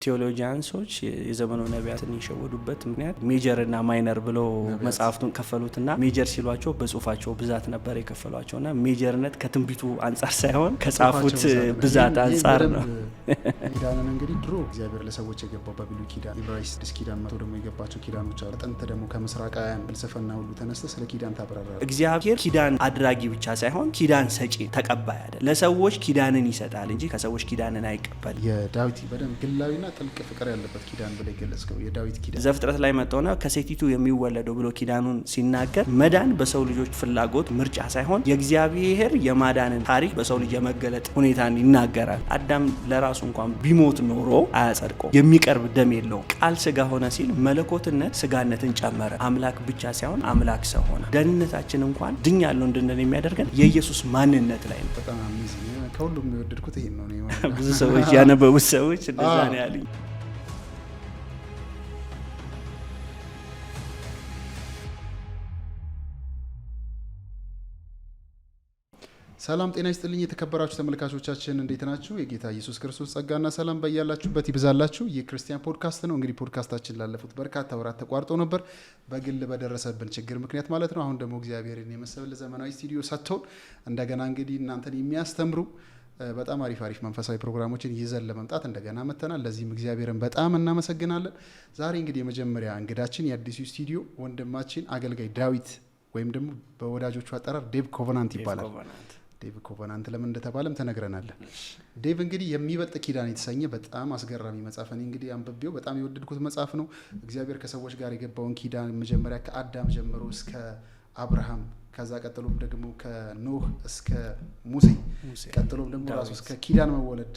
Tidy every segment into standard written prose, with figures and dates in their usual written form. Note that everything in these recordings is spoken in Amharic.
ቴዎሎጂያንሶች የዘመኑ ነቢያትን የሸወዱበት ምክንያት ሜጀር እና ማይነር ብለው መጽሐፍቱን ከፈሉትና ሜጀር ሲሏቸው በጽሁፋቸው ብዛት ነበር የከፈሏቸውና ሜጀርነት ከትንቢቱ አንጻር ሳይሆን ከጻፉት ብዛት አንጻር ነው። ኪዳንን እንግዲህ ድሮ እግዚአብሔር ለሰዎች የገባው በብሉይ ኪዳን ኢብራይስጥ ኪዳን መቶ ደግሞ የገባቸው ኪዳኖች አሉ። ጥንት ደግሞ ከምስራቃውያን ፍልስፍና ሁሉ ተነስተ ስለ ኪዳን ታብራራለህ። እግዚአብሔር ኪዳን አድራጊ ብቻ ሳይሆን ኪዳን ሰጪ ተቀባይ አይደል። ለሰዎች ኪዳንን ይሰጣል እንጂ ከሰዎች ኪዳንን አይቀበልም። የዳዊት በደንብ ግላዊና ጥልቅ ፍቅር ያለበት ኪዳን ብለ ገለጽከው። የዳዊት ኪዳን ዘፍጥረት ላይ መጣውና ከሴቲቱ የሚወለደው ብሎ ኪዳኑን ሲናገር መዳን በሰው ልጆች ፍላጎት ምርጫ ሳይሆን የእግዚአብሔር የማዳንን ታሪክ በሰው ልጅ የመገለጥ ሁኔታን ይናገራል። አዳም ለራሱ እንኳን ቢሞት ኖሮ አያጸድቀው፣ የሚቀርብ ደም የለውም። ቃል ስጋ ሆነ ሲል መለኮትነት ስጋነትን ጨመረ። አምላክ ብቻ ሳይሆን አምላክ ሰው ሆነ። ደህንነታችን እንኳን ድኛለሁ እንድንል የሚያደርገን የኢየሱስ ማንነት ላይ ነው። በጣም አሜዚንግ። ከሁሉም የወደድኩት ይሄን ነው። ብዙ ሰዎች ያነበቡት ሰዎች እንደዛ ነው ያሉኝ። ሰላም ጤና ይስጥልኝ የተከበራችሁ ተመልካቾቻችን፣ እንዴት ናችሁ? የጌታ ኢየሱስ ክርስቶስ ጸጋና ሰላም በያላችሁበት ይብዛላችሁ። ይህ ክርስቲያን ፖድካስት ነው። እንግዲህ ፖድካስታችን ላለፉት በርካታ ወራት ተቋርጦ ነበር በግል በደረሰብን ችግር ምክንያት ማለት ነው። አሁን ደግሞ እግዚአብሔርን የመሰለ ዘመናዊ ስቱዲዮ ሰጥቶን እንደገና እንግዲህ እናንተን የሚያስተምሩ በጣም አሪፍ መንፈሳዊ ፕሮግራሞችን ይዘን ለመምጣት እንደገና መተናል። ለዚህም እግዚአብሔርን በጣም እናመሰግናለን። ዛሬ እንግዲህ የመጀመሪያ እንግዳችን የአዲሱ ስቱዲዮ ወንድማችን አገልጋይ ዳዊት ወይም ደግሞ በወዳጆቹ አጠራር ዴቭ ኮቨናንት ይባላል። ዴቭ ኮቨናንት ለምን እንደተባለም ተነግረናል። ዴቭ እንግዲህ የሚበልጥ ኪዳን የተሰኘ በጣም አስገራሚ መጽሐፍ ነው። እንግዲህ አንብቤው በጣም የወደድኩት መጽሐፍ ነው። እግዚአብሔር ከሰዎች ጋር የገባውን ኪዳን መጀመሪያ ከአዳም ጀምሮ እስከ አብርሃም፣ ከዛ ቀጥሎም ደግሞ ከኖህ እስከ ሙሴ፣ ቀጥሎም ደግሞ ራሱ እስከ ኪዳን መወለድ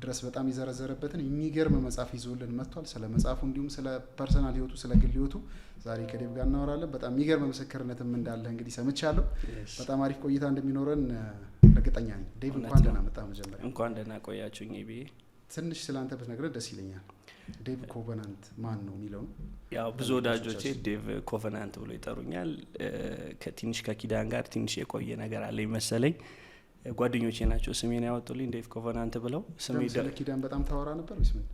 ድረስ በጣም የዘረዘረበትን የሚገርም መጽሐፍ ይዞልን መጥቷል። ስለ መጽሐፉ እንዲሁም ስለ ፐርሰናል ህይወቱ፣ ስለ ግል ህይወቱ ዛሬ ከዴቭ ጋር እናወራለን። በጣም የሚገርም ምስክርነትም እንዳለ እንግዲህ ሰምቻለሁ። በጣም አሪፍ ቆይታ እንደሚኖረን እርግጠኛ ነኝ። ዴቭ እንኳን ደህና መጣ። መጀመሪያ እንኳን ደህና ቆያችሁኝ። ትንሽ ስላንተ ብትነግረን ደስ ይለኛል። ዴቭ ኮቨናንት ማን ነው የሚለው ያው ብዙ ወዳጆቼ ዴቭ ኮቨናንት ብሎ ይጠሩኛል። ከትንሽ ከኪዳን ጋር ትንሽ የቆየ ነገር አለ መሰለኝ። ጓደኞቼ ናቸው ስሜን ያወጡልኝ ዴቭ ኮቨናንት ብለው። ስለ ኪዳን በጣም ታወራ ነበር ወይስ ምን?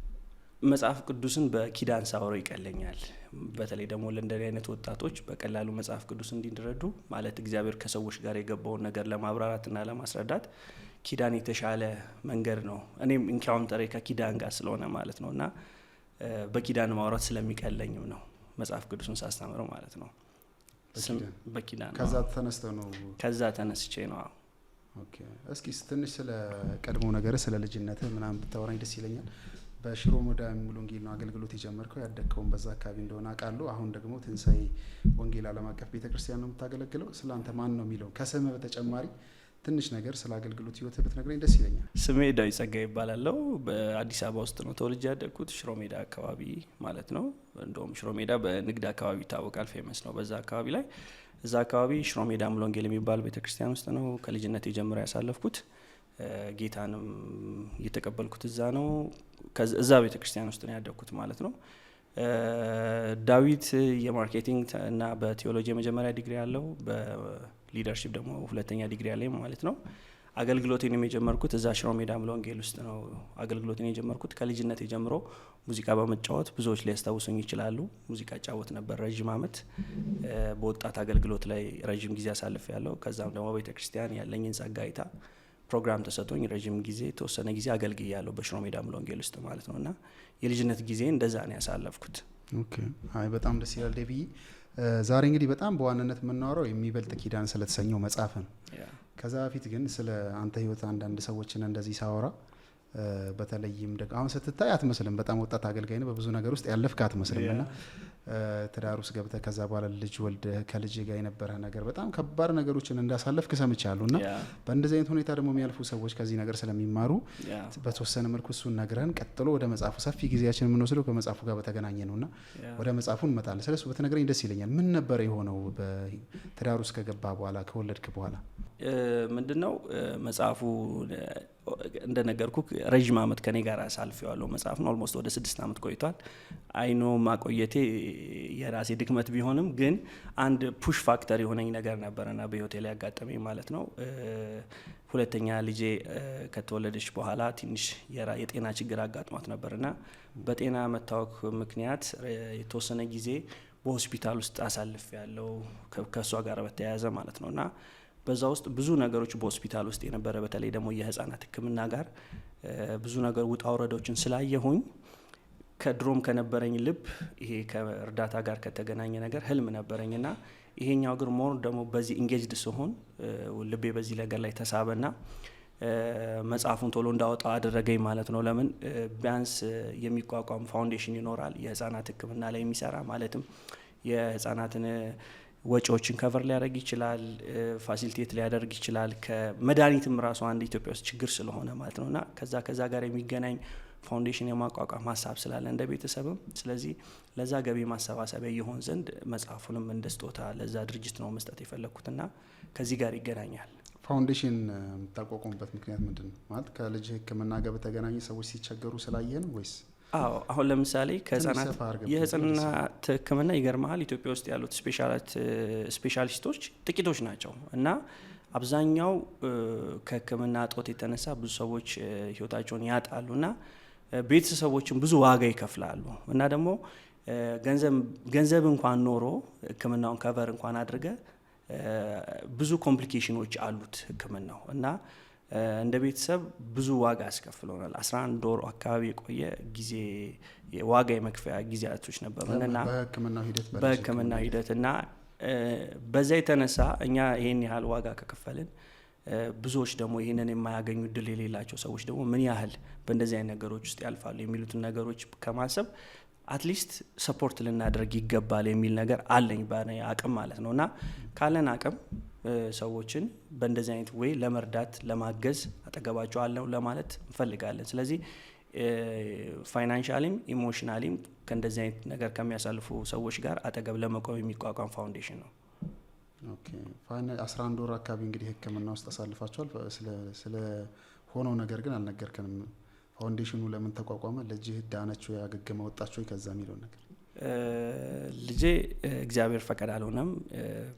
መጽሐፍ ቅዱስን በኪዳን ሳወራው ይቀለኛል። በተለይ ደግሞ ለእንደዚህ አይነት ወጣቶች በቀላሉ መጽሐፍ ቅዱስ እንዲረዱ ማለት እግዚአብሔር ከሰዎች ጋር የገባውን ነገር ለማብራራትና ለማስረዳት ኪዳን የተሻለ መንገድ ነው። እኔም ኢንካውንተሬ ከኪዳን ጋር ስለሆነ ማለት ነውና በኪዳን ማውራት ስለሚቀለኝም ነው መጽሐፍ ቅዱስን ሳስተምረው ማለት ነው። በኪዳን ከዛ ተነስቼ ነው። ኦኬ፣ እስኪ ትንሽ ስለ ቀድሞ ነገር ስለ ልጅነትህ ምናምን ብታወራኝ ደስ ይለኛል። በሽሮ ሜዳ ሙሉ ወንጌል ነው አገልግሎት የጀመርከው። ያደግከውን በዛ አካባቢ እንደሆነ አውቃለሁ። አሁን ደግሞ ትንሳኤ ወንጌል ዓለም አቀፍ ቤተክርስቲያን ነው የምታገለግለው። ስላንተ ማን ነው የሚለው ከስምህ በተጨማሪ ትንሽ ነገር ስለ አገልግሎት ህይወትህ ብትነግረኝ ደስ ይለኛል። ስሜ ዳዊት ጸጋ ይባላል። በአዲስ አበባ ውስጥ ነው ተወልጄ ያደግኩት፣ ሽሮ ሜዳ አካባቢ ማለት ነው። እንደውም ሽሮ ሜዳ በንግድ አካባቢ ይታወቃል፣ ፌመስ ነው በዛ አካባቢ ላይ። እዛ አካባቢ ሽሮ ሜዳ ሙሉ ወንጌል የሚባል ቤተክርስቲያን ውስጥ ነው ከልጅነት ጀምሮ ያሳለፍኩት። ጌታንም እየተቀበልኩት እዛ ነው። እዛ ቤተክርስቲያን ውስጥ ነው ያደግኩት ማለት ነው። ዳዊት የማርኬቲንግ እና በቴዎሎጂ የመጀመሪያ ዲግሪ ያለው፣ በሊደርሺፕ ደግሞ ሁለተኛ ዲግሪ ያለኝ ማለት ነው። አገልግሎቴን የጀመርኩት እዛ ሽሮ ሜዳ ሙሉ ወንጌል ውስጥ ነው። አገልግሎቴን የጀመርኩት ከልጅነት ጀምሮ ሙዚቃ በመጫወት ብዙዎች ሊያስታውሱኝ ይችላሉ። ሙዚቃ ጫወት ነበር ረጅም አመት። በወጣት አገልግሎት ላይ ረጅም ጊዜ አሳልፍ ያለው። ከዛም ደግሞ ቤተክርስቲያን ያለኝን ጸጋ አይታ ፕሮግራም ተሰጥቶኝ ረጅም ጊዜ ተወሰነ ጊዜ አገልግያለሁ በሽሮ ሜዳ ሙሉ ወንጌል ውስጥ ማለት ነውና የልጅነት ጊዜ እንደዛ ነው ያሳለፍኩት። ኦኬ፣ አይ በጣም ደስ ይላል ዴቪ። ዛሬ እንግዲህ በጣም በዋናነት የምናወራው የሚበልጥ ኪዳን ስለተሰኘው መጽሐፍ ነው። ከዛ በፊት ግን ስለ አንተ ህይወት አንዳንድ ሰዎችን እንደዚህ ሳወራ በተለይም ደግሞ አሁን ስትታይ አትመስልም። በጣም ወጣት አገልጋይ ነው፣ በብዙ ነገር ውስጥ ያለፍክ አትመስልምና ትዳር ውስጥ ገብተህ ከዛ በኋላ ልጅ ወልደህ ከልጅ ጋር የነበረ ነገር በጣም ከባድ ነገሮችን እንዳሳለፍክ ሰምቻለሁና በእንደዚህ አይነት ሁኔታ ደግሞ የሚያልፉ ሰዎች ከዚህ ነገር ስለሚማሩ በተወሰነ መልኩ እሱን ነግረን ቀጥሎ ወደ መጽሐፉ ሰፊ ጊዜያችን የምንወስደው ከመጽሐፉ ጋር በተገናኘ ነውና ወደ መጽሐፉ እንመጣለን። ስለሱ በተነግረኝ ደስ ይለኛል። ምን ነበር የሆነው በትዳር ውስጥ ከገባ በኋላ ከወለድክ በኋላ? ምንድነው መጽሐፉ እንደነገርኩ ረጅም አመት ከኔ ጋር አሳልፌዋለሁ። መጽሐፍ ነው ኦልሞስት ወደ 6 አመት ቆይቷል። አይኖ ማቆየቴ የራሴ ድክመት ቢሆንም ግን አንድ ፑሽ ፋክተር የሆነኝ ነገር ነበርና በሆቴል ያጋጠመኝ ማለት ነው። ሁለተኛ ልጄ ከተወለደች በኋላ ትንሽ የጤና ችግር አጋጥሟት ነበርና በጤና መታወክ ምክንያት የተወሰነ ጊዜ በሆስፒታል ውስጥ አሳልፍ ያለው ከሷ ጋር በተያያዘ ማለት ነውና በዛ ውስጥ ብዙ ነገሮች በሆስፒታል ውስጥ የነበረ በተለይ ደግሞ የህፃናት ሕክምና ጋር ብዙ ነገር ውጣ ውረዶችን ስላየሁኝ ከድሮም ከነበረኝ ልብ ይሄ ከእርዳታ ጋር ከተገናኘ ነገር ህልም ነበረኝና ይሄኛው ግን ሞር ደግሞ በዚህ ኢንጌጅድ ሲሆን ልቤ በዚህ ነገር ላይ ተሳበና መጽሐፉን ቶሎ እንዳወጣው አደረገኝ ማለት ነው። ለምን ቢያንስ የሚቋቋም ፋውንዴሽን ይኖራል የህፃናት ሕክምና ላይ የሚሰራ ማለትም የህፃናትን ወጪዎችን ከቨር ሊያደርግ ይችላል፣ ፋሲሊቴት ሊያደርግ ይችላል። ከመድኃኒትም ራሱ አንድ ኢትዮጵያ ውስጥ ችግር ስለሆነ ማለት ነውና ከዛ ጋር የሚገናኝ ፋውንዴሽን የማቋቋም ሀሳብ ስላለ እንደ ቤተሰብም ስለዚህ ለዛ ገቢ ማሰባሰቢያ ይሆን ዘንድ መጽሐፉንም እንደ ስጦታ ለዛ ድርጅት ነው መስጠት የፈለኩትና ከዚህ ጋር ይገናኛል። ፋውንዴሽን የምታቋቋሙበት ምክንያት ምንድን ነው? ማለት ከልጅ ሕክምና ጋር በተገናኘ ሰዎች ሲቸገሩ ስላየን ወይስ? አዎ አሁን ለምሳሌ የህፃናት ሕክምና ይገርማል ኢትዮጵያ ውስጥ ያሉት ስፔሻሊስቶች ጥቂቶች ናቸው እና አብዛኛው ከሕክምና እጦት የተነሳ ብዙ ሰዎች ህይወታቸውን ያጣሉና ቤተሰቦችን ብዙ ዋጋ ይከፍላሉ እና ደግሞ ገንዘብ እንኳን ኖሮ ሕክምናውን ከቨር እንኳን አድርገ ብዙ ኮምፕሊኬሽኖች አሉት ሕክምናው እና እንደ ቤተሰብ ብዙ ዋጋ ያስከፍለናል። 11 ወር አካባቢ የቆየ ጊዜ ዋጋ የመክፈያ ጊዜያቶች ነበሩና በሕክምና ሂደት እና በዛ የተነሳ እኛ ይሄን ያህል ዋጋ ከከፈልን ብዙዎች ደግሞ ይህንን የማያገኙ እድል የሌላቸው ሰዎች ደግሞ ምን ያህል በእንደዚህ አይነት ነገሮች ውስጥ ያልፋሉ የሚሉትን ነገሮች ከማሰብ አትሊስት ሰፖርት ልናደርግ ይገባል የሚል ነገር አለኝ በእኔ አቅም ማለት ነው እና ካለን አቅም ሰዎችን በእንደዚህ አይነት ወይ ለመርዳት ለማገዝ አጠገባቸው አለው ለማለት እንፈልጋለን። ስለዚህ ፋይናንሻሊም ኢሞሽናሊም ከእንደዚህ አይነት ነገር ከሚያሳልፉ ሰዎች ጋር አጠገብ ለመቆም የሚቋቋም ፋውንዴሽን ነው። ኦኬ 11 ወር አካባቢ እንግዲህ ሕክምና ውስጥ አሳልፋቸዋል። ስለ ሆነው ነገር ግን አልነገርከንም። ፋውንዴሽኑ ለምን ተቋቋመ? ልጅህ ዳነችው ያገገመ ወጣችው ከዛ የሚለው ነገር? ልጄ እግዚአብሔር ፈቃድ አልሆነም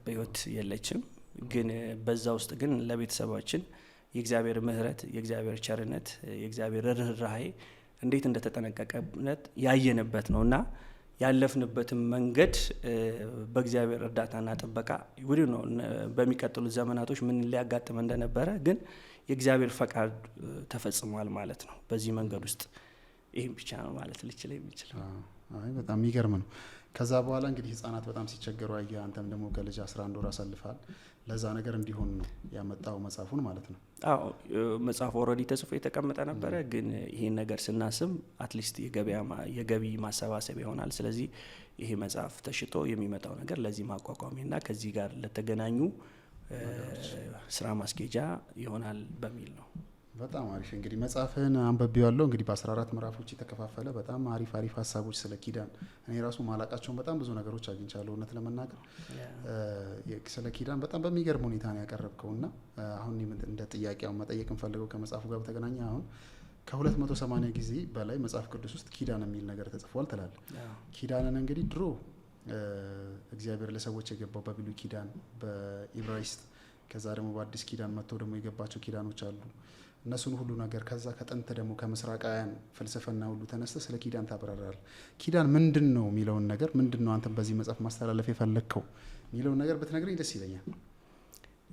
በህይወት የለችም። ግን በዛ ውስጥ ግን ለቤተሰባችን የእግዚአብሔር ምሕረት የእግዚአብሔር ቸርነት የእግዚአብሔር ርህራሄ እንዴት እንደተጠነቀቀበት ያየንበት ነውና ያለፍንበትም መንገድ በእግዚአብሔር እርዳታና ጥበቃ ወዲሁ ነው። በሚቀጥሉት ዘመናቶች ምን ሊያጋጥም እንደነበረ ግን የእግዚአብሔር ፈቃድ ተፈጽሟል ማለት ነው በዚህ መንገድ ውስጥ። ይህም ብቻ ነው ማለት ልችል የሚችል። አይ በጣም የሚገርም ነው። ከዛ በኋላ እንግዲህ ህጻናት በጣም ሲቸገሩ አየህ፣ አንተም ደግሞ ከልጅ 11 ወር አሳልፈሃል። ለዛ ነገር እንዲሆን ነው ያመጣው መጽሐፉን ማለት ነው። አዎ መጽሐፉ ኦልሬዲ ተጽፎ የተቀመጠ ነበረ። ግን ይሄን ነገር ስናስብ አትሊስት የገቢ ማሰባሰብ ይሆናል። ስለዚህ ይሄ መጽሐፍ ተሽጦ የሚመጣው ነገር ለዚህ ማቋቋሚያና ከዚህ ጋር ለተገናኙ ስራ ማስኬጃ ይሆናል በሚል ነው። በጣም አሪፍ። እንግዲህ መጽሐፍህን አንብቤዋለሁ። እንግዲህ በ14 ምዕራፎች የተከፋፈለ በጣም አሪፍ ሀሳቦች ስለ ኪዳን እኔ ራሱ ማላቃቸውን በጣም ብዙ ነገሮች አግኝቻለሁ። እውነት ለመናገር ስለ ኪዳን በጣም በሚገርም ሁኔታ ነው ያቀረብከውና አሁን እንደ ጥያቄው መጠየቅ እንፈልገው ከመጽሐፉ ጋር በተገናኘ አሁን ከ280 ጊዜ በላይ መጽሐፍ ቅዱስ ውስጥ ኪዳን የሚል ነገር ተጽፏል ትላለህ። ኪዳንን እንግዲህ ድሮ እግዚአብሔር ለሰዎች የገባው በብሉይ ኪዳን በኢብራይስጥ ከዛ ደግሞ በአዲስ ኪዳን መጥተው ደግሞ የገባቸው ኪዳኖች አሉ። እነሱን ሁሉ ነገር ከዛ ከጥንት ደግሞ ከምስራቃውያን ፍልስፍና ሁሉ ተነስተ ስለ ኪዳን ታብራራል። ኪዳን ምንድን ነው የሚለውን ነገር ምንድን ነው አንተ በዚህ መጽሐፍ ማስተላለፍ የፈለግከው የሚለውን ነገር ብትነግረኝ ደስ ይለኛል።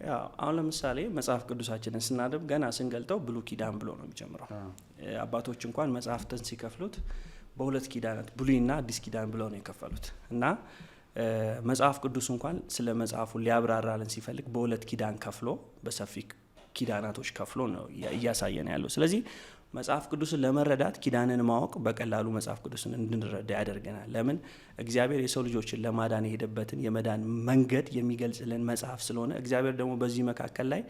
ያው አሁን ለምሳሌ መጽሐፍ ቅዱሳችንን ስናነብ ገና ስንገልጠው ብሉይ ኪዳን ብሎ ነው የሚጀምረው። አባቶች እንኳን መጽሐፍትን ሲከፍሉት በሁለት ኪዳናት ብሉይና አዲስ ኪዳን ብለው ነው የከፈሉት እና መጽሐፍ ቅዱስ እንኳን ስለ መጽሐፉ ሊያብራራልን ሲፈልግ በሁለት ኪዳን ከፍሎ በሰፊ ኪዳናቶች ከፍሎ ነው እያሳየን ያለው። ስለዚህ መጽሐፍ ቅዱስን ለመረዳት ኪዳንን ማወቅ በቀላሉ መጽሐፍ ቅዱስን እንድንረዳ ያደርገናል። ለምን እግዚአብሔር የሰው ልጆችን ለማዳን የሄደበትን የመዳን መንገድ የሚገልጽልን መጽሐፍ ስለሆነ እግዚአብሔር ደግሞ በዚህ መካከል ላይ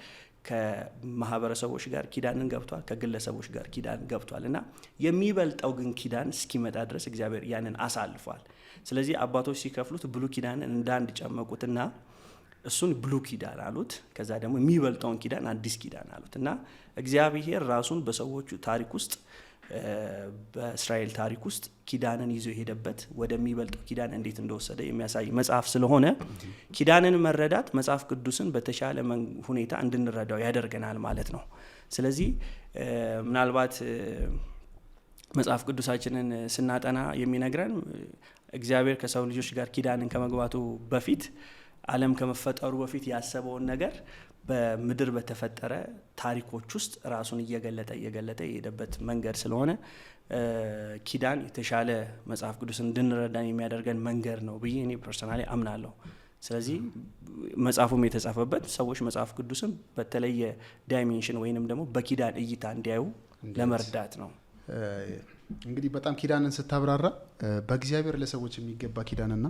ከማህበረሰቦች ጋር ኪዳንን ገብቷል፣ ከግለሰቦች ጋር ኪዳን ገብቷል እና የሚበልጠው ግን ኪዳን እስኪመጣ ድረስ እግዚአብሔር ያንን አሳልፏል። ስለዚህ አባቶች ሲከፍሉት ብሉይ ኪዳንን እንዳንድ ጨመቁትና እሱን ብሉይ ኪዳን አሉት። ከዛ ደግሞ የሚበልጠውን ኪዳን አዲስ ኪዳን አሉት እና እግዚአብሔር ራሱን በሰዎቹ ታሪክ ውስጥ በእስራኤል ታሪክ ውስጥ ኪዳንን ይዞ የሄደበት ወደሚበልጠው ኪዳን እንዴት እንደወሰደ የሚያሳይ መጽሐፍ ስለሆነ ኪዳንን መረዳት መጽሐፍ ቅዱስን በተሻለ ሁኔታ እንድንረዳው ያደርገናል ማለት ነው። ስለዚህ ምናልባት መጽሐፍ ቅዱሳችንን ስናጠና የሚነግረን እግዚአብሔር ከሰው ልጆች ጋር ኪዳንን ከመግባቱ በፊት ዓለም ከመፈጠሩ በፊት ያሰበውን ነገር በምድር በተፈጠረ ታሪኮች ውስጥ ራሱን እየገለጠ የሄደበት መንገድ ስለሆነ ኪዳን የተሻለ መጽሐፍ ቅዱስን እንድንረዳን የሚያደርገን መንገድ ነው ብዬ እኔ ፐርሰናሊ አምናለሁ። ስለዚህ መጽሐፉም የተጻፈበት ሰዎች መጽሐፍ ቅዱስን በተለየ ዳይሜንሽን ወይንም ደግሞ በኪዳን እይታ እንዲያዩ ለመርዳት ነው። እንግዲህ በጣም ኪዳንን ስታብራራ በእግዚአብሔር ለሰዎች የሚገባ ኪዳንና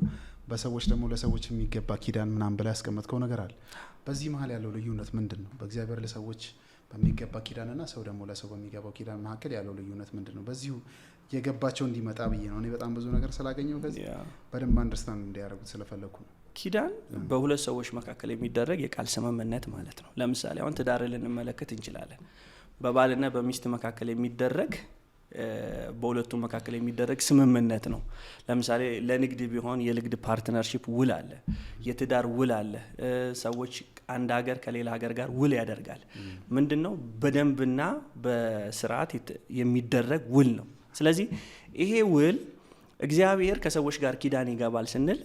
በሰዎች ደግሞ ለሰዎች የሚገባ ኪዳን ምናምን ብላ ያስቀመጥከው ነገር አለ። በዚህ መሀል ያለው ልዩነት ምንድን ነው? በእግዚአብሔር ለሰዎች በሚገባ ኪዳንና ሰው ደግሞ ለሰው በሚገባው ኪዳን መካከል ያለው ልዩነት ምንድን ነው? በዚሁ የገባቸው እንዲመጣ ብዬ ነው። እኔ በጣም ብዙ ነገር ስላገኘው ከዚህ በደንብ አንደርስታንድ እንዲያደርጉት ስለፈለኩ ነው። ኪዳን በሁለት ሰዎች መካከል የሚደረግ የቃል ስምምነት ማለት ነው። ለምሳሌ አሁን ትዳር ልንመለከት እንችላለን። በባልና በሚስት መካከል የሚደረግ በሁለቱ መካከል የሚደረግ ስምምነት ነው። ለምሳሌ ለንግድ ቢሆን የንግድ ፓርትነርሺፕ ውል አለ፣ የትዳር ውል አለ። ሰዎች አንድ ሀገር ከሌላ ሀገር ጋር ውል ያደርጋል። ምንድነው? በደንብና በስርዓት የሚደረግ ውል ነው። ስለዚህ ይሄ ውል እግዚአብሔር ከሰዎች ጋር ኪዳን ይገባል ስንል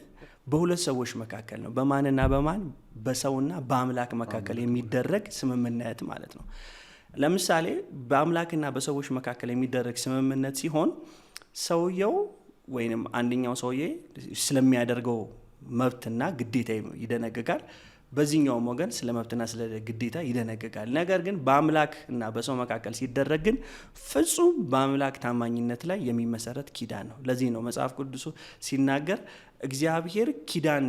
በሁለት ሰዎች መካከል ነው። በማንና በማን? በሰውና በአምላክ መካከል የሚደረግ ስምምነት ማለት ነው። ለምሳሌ በአምላክና በሰዎች መካከል የሚደረግ ስምምነት ሲሆን ሰውየው ወይንም አንደኛው ሰውዬ ስለሚያደርገው መብትና ግዴታ ይደነግጋል፣ በዚህኛውም ወገን ስለ መብትና ስለ ግዴታ ይደነግጋል። ነገር ግን በአምላክና በሰው መካከል ሲደረግ ግን ፍጹም በአምላክ ታማኝነት ላይ የሚመሰረት ኪዳን ነው። ለዚህ ነው መጽሐፍ ቅዱስ ሲናገር እግዚአብሔር ኪዳን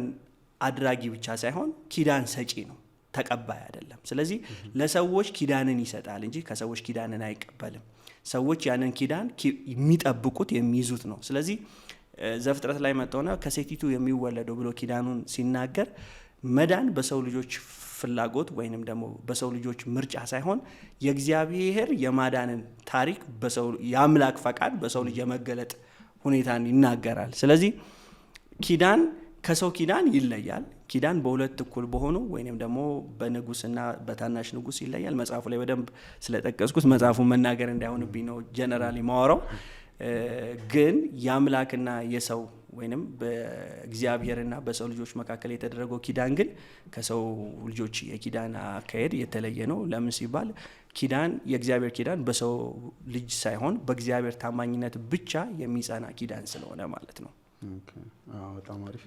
አድራጊ ብቻ ሳይሆን ኪዳን ሰጪ ነው፣ ተቀባይ አይደለም። ስለዚህ ለሰዎች ኪዳንን ይሰጣል እንጂ ከሰዎች ኪዳንን አይቀበልም። ሰዎች ያንን ኪዳን የሚጠብቁት የሚይዙት ነው። ስለዚህ ዘፍጥረት ላይ መጣውና ከሴቲቱ የሚወለደው ብሎ ኪዳኑን ሲናገር መዳን በሰው ልጆች ፍላጎት ወይንም ደግሞ በሰው ልጆች ምርጫ ሳይሆን የእግዚአብሔር የማዳንን ታሪክ የአምላክ ፈቃድ በሰው ልጅ የመገለጥ ሁኔታን ይናገራል። ስለዚህ ኪዳን ከሰው ኪዳን ይለያል። ኪዳን በሁለት እኩል በሆኑ ወይንም ደግሞ በንጉስና በታናሽ ንጉስ ይለያል። መጽሐፉ ላይ በደንብ ስለጠቀስኩት መጽሐፉን መናገር እንዳይሆንብኝ ነው ጀነራሊ ማወራው። ግን የአምላክና የሰው ወይንም በእግዚአብሔርና በሰው ልጆች መካከል የተደረገው ኪዳን ግን ከሰው ልጆች የኪዳን አካሄድ የተለየ ነው። ለምን ሲባል ኪዳን የእግዚአብሔር ኪዳን በሰው ልጅ ሳይሆን በእግዚአብሔር ታማኝነት ብቻ የሚጸና ኪዳን ስለሆነ ማለት ነው። በጣም አሪፍ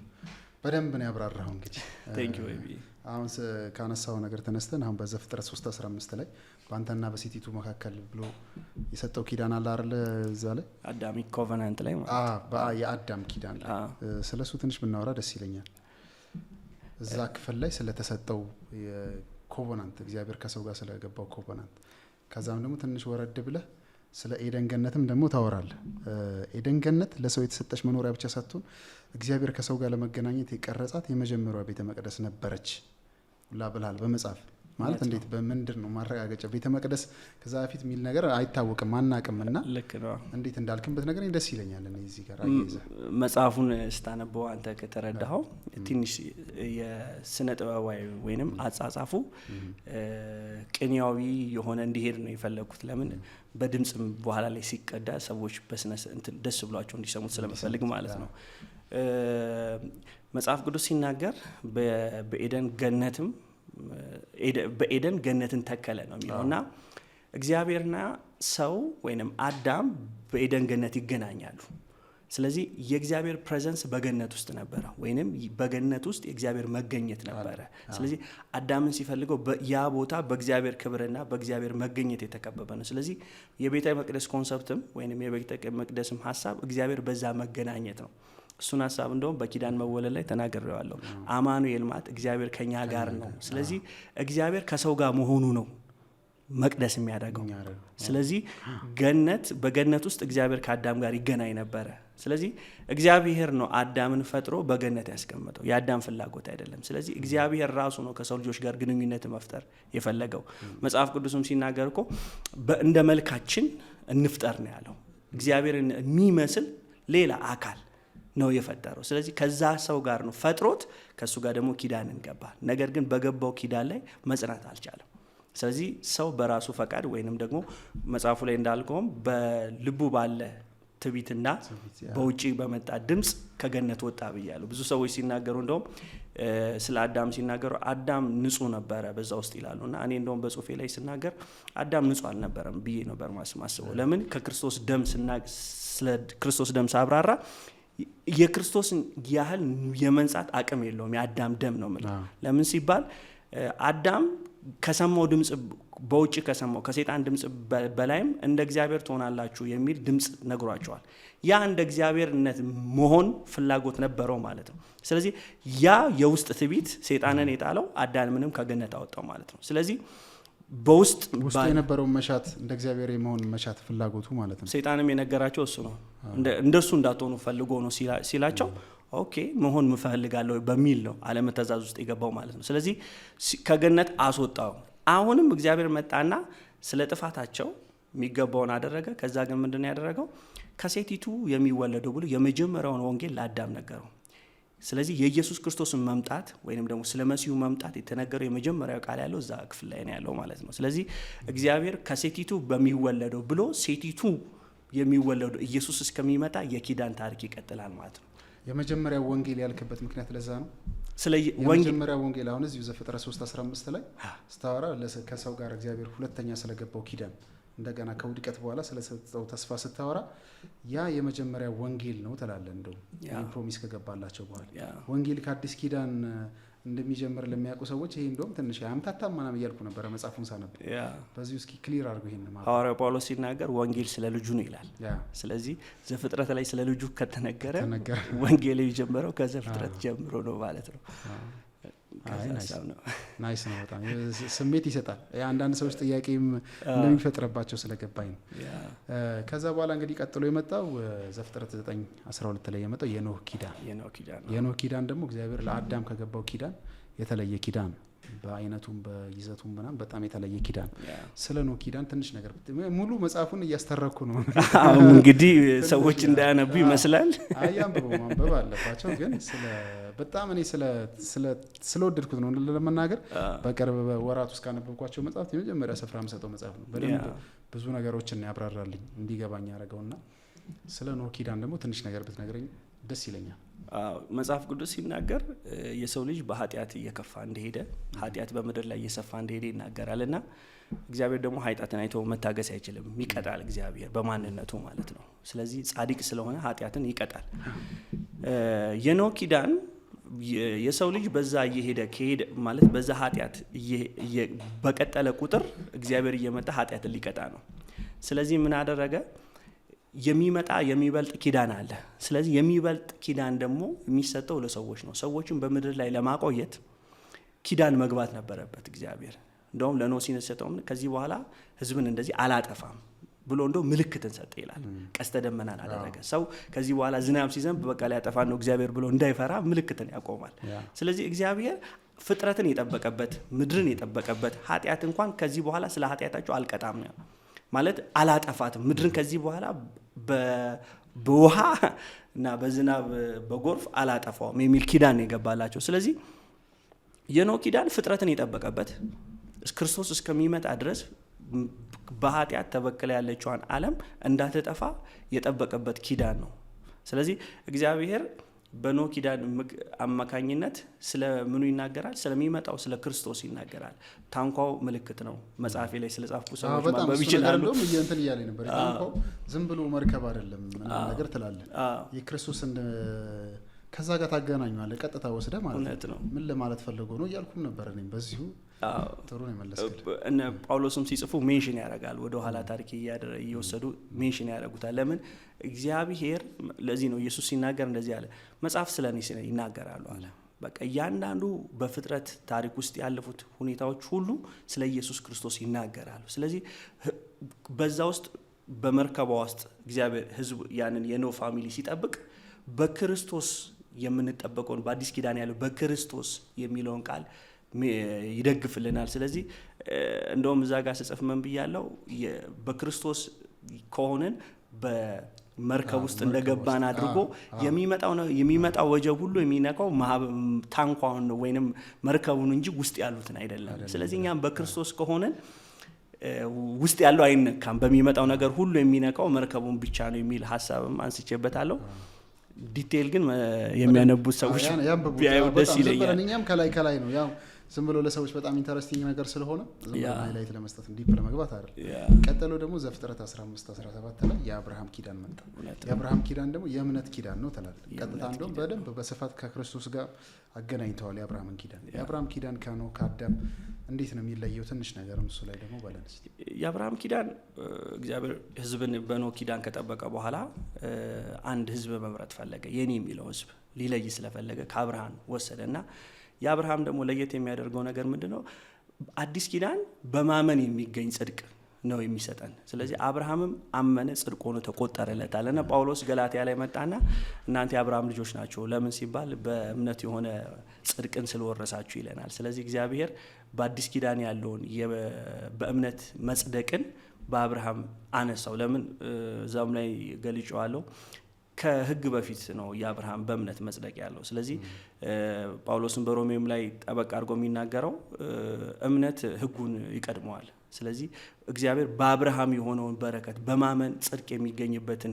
በደንብ ነው ያብራራው። እንግዲህ አሁን ካነሳው ነገር ተነስተን አሁን በዘፍጥረት 3:15 ላይ በአንተና በሴቲቱ መካከል ብሎ የሰጠው ኪዳን አለ አይደል? እዛ ላይ አዳሚክ ኮቨናንት ላይ የአዳም ኪዳን ላይ ስለሱ ትንሽ ብናወራ ደስ ይለኛል። እዛ ክፍል ላይ ስለተሰጠው ኮቨናንት እግዚአብሔር ከሰው ጋር ስለገባው ኮቨናንት፣ ከዛም ደግሞ ትንሽ ወረድ ብለህ ስለ ኤደን ገነትም ደግሞ ታወራለህ። ኤደን ገነት ለሰው የተሰጠች መኖሪያ ብቻ ሳትሆን እግዚአብሔር ከሰው ጋር ለመገናኘት የቀረጻት የመጀመሪያዋ ቤተ መቅደስ ነበረች ሁላ ብልሃል በመጽሐፍ ማለት እንዴት በምንድን ነው ማረጋገጫ? ቤተ መቅደስ ከዛ በፊት የሚል ነገር አይታወቅም አናቅምና ልክ ነው። እንዴት እንዳልክበት ነገር ደስ ይለኛል። እኔ እዚህ ጋር አያይዘህ መጽሐፉን ስታነበው አንተ ከተረዳኸው ትንሽ የስነ ጥበባዊ ወይንም አጻጻፉ ቅኔያዊ የሆነ እንዲሄድ ነው የፈለኩት። ለምን በድምጽም በኋላ ላይ ሲቀዳ ሰዎች በስነ ደስ ብሏቸው እንዲሰሙት ስለመፈልግ ማለት ነው። መጽሐፍ ቅዱስ ሲናገር በኤደን ገነትን ተከለ ነው የሚለው እና እግዚአብሔርና ሰው ወይንም አዳም በኤደን ገነት ይገናኛሉ። ስለዚህ የእግዚአብሔር ፕሬዘንስ በገነት ውስጥ ነበረ ወይንም በገነት ውስጥ የእግዚአብሔር መገኘት ነበረ። ስለዚህ አዳምን ሲፈልገው ያ ቦታ በእግዚአብሔር ክብርና በእግዚአብሔር መገኘት የተከበበ ነው። ስለዚህ የቤተ መቅደስ ኮንሰፕትም ወይንም የቤተ መቅደስም ሀሳብ እግዚአብሔር በዛ መገናኘት ነው። እሱን ሀሳብ እንደውም በኪዳን መወለድ ላይ ተናግሬዋለሁ። አማኑኤል ማለት እግዚአብሔር ከኛ ጋር ነው። ስለዚህ እግዚአብሔር ከሰው ጋር መሆኑ ነው መቅደስ የሚያደርገው። ስለዚህ በገነት ውስጥ እግዚአብሔር ከአዳም ጋር ይገናኝ ነበረ። ስለዚህ እግዚአብሔር ነው አዳምን ፈጥሮ በገነት ያስቀመጠው፣ የአዳም ፍላጎት አይደለም። ስለዚህ እግዚአብሔር ራሱ ነው ከሰው ልጆች ጋር ግንኙነት መፍጠር የፈለገው። መጽሐፍ ቅዱስም ሲናገር እኮ እንደ መልካችን እንፍጠር ነው ያለው። እግዚአብሔርን የሚመስል ሌላ አካል ነው የፈጠረው። ስለዚህ ከዛ ሰው ጋር ነው ፈጥሮት ከሱ ጋር ደግሞ ኪዳን እንገባ። ነገር ግን በገባው ኪዳን ላይ መጽናት አልቻለም። ስለዚህ ሰው በራሱ ፈቃድ ወይንም ደግሞ መጽሐፉ ላይ እንዳልከውም በልቡ ባለ ትዕቢትና በውጪ በመጣ ድምፅ ከገነት ወጣ ብያለሁ። ብዙ ሰዎች ሲናገሩ እንደውም ስለ አዳም ሲናገሩ አዳም ንጹህ ነበረ በዛ ውስጥ ይላሉ። እና እኔ እንደውም በጽሁፌ ላይ ስናገር አዳም ንጹህ አልነበረም ብዬ ነበር ማስበው። ለምን ከክርስቶስ ደም ስለ ክርስቶስ ደም ሳብራራ የክርስቶስን ያህል የመንጻት አቅም የለውም የአዳም ደም ነው ማለት። ለምን ሲባል አዳም ከሰማው ድምጽ በውጭ ከሰማው ከሰይጣን ድምጽ በላይም እንደ እግዚአብሔር ትሆናላችሁ የሚል ድምጽ ነግሯቸዋል። ያ እንደ እግዚአብሔርነት መሆን ፍላጎት ነበረው ማለት ነው። ስለዚህ ያ የውስጥ ትዕቢት ሰይጣንን የጣለው አዳምንም ከገነት አወጣው ማለት ነው። ስለዚህ በውስጥ የነበረው መሻት እንደ እግዚአብሔር የመሆን መሻት ፍላጎቱ ማለት ነው። ሰይጣንም የነገራቸው እሱ ነው። እንደሱ እንዳትሆኑ ፈልጎ ነው ሲላቸው ኦኬ መሆን ምፈልጋለሁ በሚል ነው አለመተዛዝ ውስጥ የገባው ማለት ነው። ስለዚህ ከገነት አስወጣው። አሁንም እግዚአብሔር መጣና ስለ ጥፋታቸው የሚገባውን አደረገ። ከዛ ግን ምንድነው ያደረገው? ከሴቲቱ የሚወለደው ብሎ የመጀመሪያውን ወንጌል ለአዳም ነገረው። ስለዚህ የኢየሱስ ክርስቶስን መምጣት ወይንም ደግሞ ስለ መሲሁ መምጣት የተነገረው የመጀመሪያው ቃል ያለው እዛ ክፍል ላይ ነው ያለው ማለት ነው። ስለዚህ እግዚአብሔር ከሴቲቱ በሚወለደው ብሎ ሴቲቱ የሚወለደው ኢየሱስ እስከሚመጣ የኪዳን ታሪክ ይቀጥላል ማለት ነው። የመጀመሪያው ወንጌል ያልክበት ምክንያት ለዛ ነው። የመጀመሪያው ወንጌል አሁን እዚሁ ዘፍጥረት 3:15 ላይ ስታወራ ከሰው ጋር እግዚአብሔር ሁለተኛ ስለገባው ኪዳን እንደገና ከውድቀት በኋላ ስለሰጠው ተስፋ ስታወራ ያ የመጀመሪያ ወንጌል ነው ትላለህ። እንደው ፕሮሚስ ከገባላቸው በኋላ ወንጌል ከአዲስ ኪዳን እንደሚጀምር ለሚያውቁ ሰዎች ይሄ እንደውም ትንሽ አምታታም ማናም እያልኩ ነበር መጽሐፉን ሳነብ። በዚህ እስኪ ክሊር አድርገው ይሄን ማለት ሐዋርያው ጳውሎስ ሲናገር ወንጌል ስለ ልጁ ነው ይላል። ስለዚህ ዘፍጥረት ላይ ስለ ልጁ ከተነገረ ወንጌል የጀመረው ከዘፍጥረት ጀምሮ ነው ማለት ነው። ናይስ ነው። በጣም ስሜት ይሰጣል። አንዳንድ ሰዎች ጥያቄም እንደሚፈጥረባቸው ስለገባኝ ነው። ከዛ በኋላ እንግዲህ ቀጥሎ የመጣው ዘፍጥረት 9:12 ላይ የመጣው የኖህ ኪዳን ደግሞ እግዚአብሔር ለአዳም ከገባው ኪዳን የተለየ ኪዳን ነው። በአይነቱም በይዘቱም ምናምን በጣም የተለየ ኪዳን። ስለ ኖህ ኪዳን ትንሽ ነገር ሙሉ መጽሐፉን እያስተረኩ ነው። አሁን እንግዲህ ሰዎች እንዳያነቡ ይመስላል። አያንብበው ማንበብ አለባቸው። ግን በጣም እኔ ስለወደድኩት ነው ለመናገር። በቅርብ ወራት ውስጥ ካነበብኳቸው መጽሐፍት የመጀመሪያ ስፍራ የምሰጠው መጽሐፍ ነው። በደንብ ብዙ ነገሮችን ያብራራልኝ እንዲገባኝ ያደረገውና ስለ ኖህ ኪዳን ደግሞ ትንሽ ነገር ብትነግረኝ ደስ ይለኛል። መጽሐፍ ቅዱስ ሲናገር የሰው ልጅ በኃጢአት እየከፋ እንደሄደ ኃጢአት በምድር ላይ እየሰፋ እንደሄደ ይናገራልና እግዚአብሔር ደግሞ ኃጢአትን አይቶ መታገስ አይችልም። ይቀጣል እግዚአብሔር በማንነቱ ማለት ነው። ስለዚህ ጻድቅ ስለሆነ ኃጢአትን ይቀጣል። የኖህ ኪዳን የሰው ልጅ በዛ እየሄደ ከሄደ ማለት በዛ ኃጢአት በቀጠለ ቁጥር እግዚአብሔር እየመጣ ኃጢአትን ሊቀጣ ነው። ስለዚህ ምን አደረገ? የሚመጣ የሚበልጥ ኪዳን አለ። ስለዚህ የሚበልጥ ኪዳን ደግሞ የሚሰጠው ለሰዎች ነው። ሰዎችን በምድር ላይ ለማቆየት ኪዳን መግባት ነበረበት እግዚአብሔር። እንደውም ለኖህ ሲሰጠው ከዚህ በኋላ ሕዝብን እንደዚህ አላጠፋም ብሎ እንደው ምልክትን ሰጠ ይላል። ቀስተ ደመናን አደረገ። ሰው ከዚህ በኋላ ዝናብ ሲዘንብ በቃ ሊያጠፋ ነው እግዚአብሔር ብሎ እንዳይፈራ ምልክትን ያቆማል። ስለዚህ እግዚአብሔር ፍጥረትን የጠበቀበት ምድርን የጠበቀበት ኃጢአት እንኳን ከዚህ በኋላ ስለ ኃጢአታቸው አልቀጣም ነው ማለት አላጠፋትም። ምድርን ከዚህ በኋላ በውሃ እና በዝናብ በጎርፍ አላጠፋውም የሚል ኪዳን የገባላቸው። ስለዚህ የኖህ ኪዳን ፍጥረትን የጠበቀበት ክርስቶስ እስከሚመጣ ድረስ በኃጢአት ተበክላ ያለችዋን ዓለም እንዳትጠፋ የጠበቀበት ኪዳን ነው። ስለዚህ እግዚአብሔር በኖህ ኪዳን አማካኝነት ስለ ምኑ ይናገራል? ስለሚመጣው ስለ ክርስቶስ ይናገራል። ታንኳው ምልክት ነው። መጽሐፌ ላይ ስለ ጻፍኩ ሰዎች ማንበብ ይችላሉ። እንደውም እንትን እያለኝ ነበር። ታንኳው ዝም ብሎ መርከብ አይደለም ነገር ትላለህ። የክርስቶስ ከዛ ጋር ታገናኘዋለህ ቀጥታ ወስደህ ማለት ነው። ምን ለማለት ፈልጎ ነው እያልኩም ነበር እኔም በዚሁ ጥሩ ነው የመለስከው። እነ ጳውሎስም ሲጽፉ ሜንሽን ያደርጋል። ወደ ኋላ ታሪክ እየወሰዱ ሜንሽን ያደርጉታል። ለምን እግዚአብሔር ለዚህ ነው ኢየሱስ ሲናገር እንደዚህ አለ፣ መጽሐፍ ስለኔ ይናገራሉ አለ። በቃ እያንዳንዱ በፍጥረት ታሪክ ውስጥ ያለፉት ሁኔታዎች ሁሉ ስለ ኢየሱስ ክርስቶስ ይናገራሉ። ስለዚህ በዛ ውስጥ በመርከቧ ውስጥ እግዚአብሔር ሕዝብ ያንን የኖህ ፋሚሊ ሲጠብቅ በክርስቶስ የምንጠበቀውን በአዲስ ኪዳን ያለው በክርስቶስ የሚለውን ቃል ይደግፍልናል። ስለዚህ እንደውም እዛ ጋር ስጽፍ ምን ብያለው? በክርስቶስ ከሆነን በመርከብ ውስጥ እንደገባን አድርጎ የሚመጣው ወጀብ ሁሉ የሚነካው ታንኳውን ወይንም መርከቡን እንጂ ውስጥ ያሉትን አይደለም። ስለዚህ እኛም በክርስቶስ ከሆነን ውስጥ ያለው አይነካም፣ በሚመጣው ነገር ሁሉ የሚነካው መርከቡን ብቻ ነው የሚል ሀሳብም አንስቼበታለሁ። ዲቴይል ግን የሚያነቡት ሰዎች ቢያዩ ደስ ይለኛል። እኛም ከላይ ነው ያው ዝም ብሎ ለሰዎች በጣም ኢንተረስቲንግ ነገር ስለሆነ ዝም ብሎ ሃይላይት ለመስጠት ዲፕ ለመግባት አይደል። ቀጥሎ ደግሞ ዘፍጥረት 15:17 ላይ የአብርሃም ኪዳን መጣ። የአብርሃም ኪዳን ደግሞ የእምነት ኪዳን ነው ተላለ። ቀጥታ እንደውም በደንብ በስፋት ከክርስቶስ ጋር አገናኝተዋል የአብርሃምን ኪዳን። የአብርሃም ኪዳን ከአዳም እንዴት ነው የሚለየው? ትንሽ ነገር እሱ ላይ ደግሞ ባለን እስቲ። የአብርሃም ኪዳን እግዚአብሔር ሕዝብን በኖህ ኪዳን ከጠበቀ በኋላ አንድ ሕዝብ መምረጥ ፈለገ። የኔ የሚለው ሕዝብ ሊለይ ስለፈለገ ከአብርሃም ወሰደና የአብርሃም ደግሞ ለየት የሚያደርገው ነገር ምንድነው? አዲስ ኪዳን በማመን የሚገኝ ጽድቅ ነው የሚሰጠን። ስለዚህ አብርሃምም አመነ ጽድቅ ሆኖ ተቆጠረለታልና ጳውሎስ ገላትያ ላይ መጣና እናንተ የአብርሃም ልጆች ናቸው ለምን ሲባል በእምነት የሆነ ጽድቅን ስለወረሳችሁ ይለናል። ስለዚህ እግዚአብሔር በአዲስ ኪዳን ያለውን በእምነት መጽደቅን በአብርሃም አነሳው። ለምን እዛም ላይ ገልጬዋለሁ። ከህግ በፊት ነው የአብርሃም በእምነት መጽደቅ ያለው። ስለዚህ ጳውሎስን በሮሜም ላይ ጠበቅ አድርጎ የሚናገረው እምነት ህጉን ይቀድመዋል። ስለዚህ እግዚአብሔር በአብርሃም የሆነውን በረከት በማመን ጽድቅ የሚገኝበትን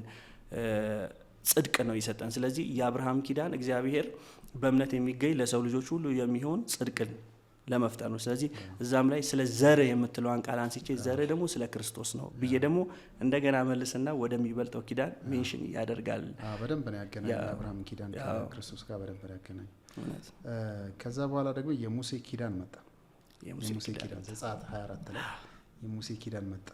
ጽድቅ ነው ይሰጠን። ስለዚህ የአብርሃም ኪዳን እግዚአብሔር በእምነት የሚገኝ ለሰው ልጆች ሁሉ የሚሆን ጽድቅን ለመፍጠር ነው። ስለዚህ እዛም ላይ ስለ ዘር የምትለዋን ቃል አንስቼ ዘር ደግሞ ስለ ክርስቶስ ነው ብዬ ደግሞ እንደገና መልስና ወደሚበልጠው ኪዳን ሜንሽን ያደርጋል። በደንብ ነው ያገናኝ የአብርሃም ኪዳን ከክርስቶስ ጋር በደንብ ያገናኝ። ከዛ በኋላ ደግሞ የሙሴ ኪዳን መጣ። የሙሴ ኪዳን ዘጸአት 24 ላይ የሙሴ ኪዳን መጣ።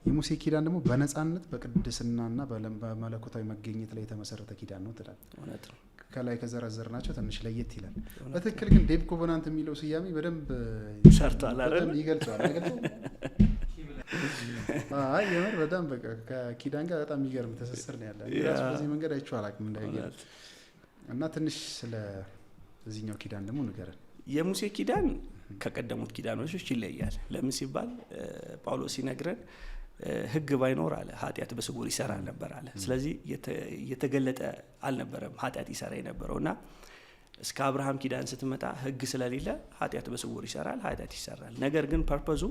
የሙሴ ኪዳን ደግሞ በነጻነት በቅድስናና በመለኮታዊ መገኘት ላይ የተመሰረተ ኪዳን ነው ትላል። እውነት ነው። ከላይ ከዘረዘርናቸው ትንሽ ለየት ይላል። በትክክል ግን ዴቭ ኮቨናንት የሚለው ስያሜ በደንብ ሰርቷል አይደል? ይገልጸዋል አይደል? የምር በጣም በቃ ከኪዳን ጋር በጣም የሚገርም ትስስር ነው ያለ። ራሱ በዚህ መንገድ አይቼው አላውቅም እንዳይገርም እና ትንሽ ስለ እዚህኛው ኪዳን ደግሞ ንገረን። የሙሴ ኪዳን ከቀደሙት ኪዳኖች ይለያል። ለምን ሲባል ጳውሎስ ሲነግረን ሕግ ባይኖር አለ ኃጢአት በስውር ይሰራ ነበር አለ። ስለዚህ የተገለጠ አልነበረም ኃጢአት ይሰራ የነበረውና እስከ አብርሃም ኪዳን ስትመጣ ሕግ ስለሌለ ኃጢአት በስውር ይሰራል፣ ኃጢአት ይሰራል። ነገር ግን ፐርፐዙ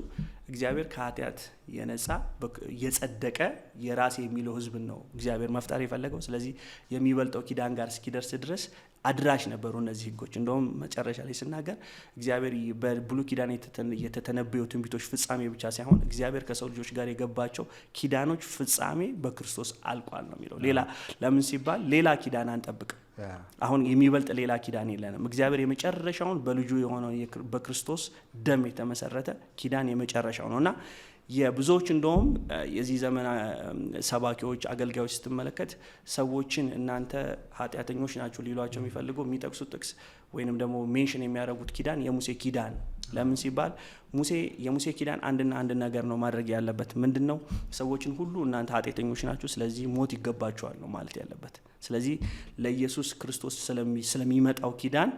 እግዚአብሔር ከኃጢአት የነጻ የጸደቀ የራሴ የሚለው ሕዝብን ነው እግዚአብሔር መፍጠር የፈለገው። ስለዚህ የሚበልጠው ኪዳን ጋር እስኪደርስ ድረስ አድራሽ ነበሩ እነዚህ ሕጎች። እንደውም መጨረሻ ላይ ስናገር እግዚአብሔር በብሉይ ኪዳን የተተነበዩ ትንቢቶች ፍጻሜ ብቻ ሳይሆን እግዚአብሔር ከሰው ልጆች ጋር የገባቸው ኪዳኖች ፍጻሜ በክርስቶስ አልቋል ነው የሚለው። ሌላ ለምን ሲባል ሌላ ኪዳን አንጠብቅ። አሁን የሚበልጥ ሌላ ኪዳን የለንም። እግዚአብሔር የመጨረሻውን በልጁ የሆነው በክርስቶስ ደም የተመሰረተ ኪዳን የመጨረሻው ነውና የብዙዎች እንደውም የዚህ ዘመን ሰባኪዎች አገልጋዮች ስትመለከት ሰዎችን እናንተ ኃጢአተኞች ናችሁ ሊሏቸው የሚጠቅሱት ጥቅስ ወይንም ደግሞ ሜንሽን የሚያደርጉት ኪዳን የሙሴ ኪዳን። ለምን ሲባል የሙሴ ኪዳን አንድና አንድ ነገር ነው ማድረግ ያለበት። ምንድነው? ሰዎችን ሁሉ እናንተ ኃጢአተኞች ናችሁ ስለዚህ ሞት ይገባቸዋል ነው ማለት ያለበት። ስለዚህ ለኢየሱስ ክርስቶስ ስለሚመጣው ኪዳን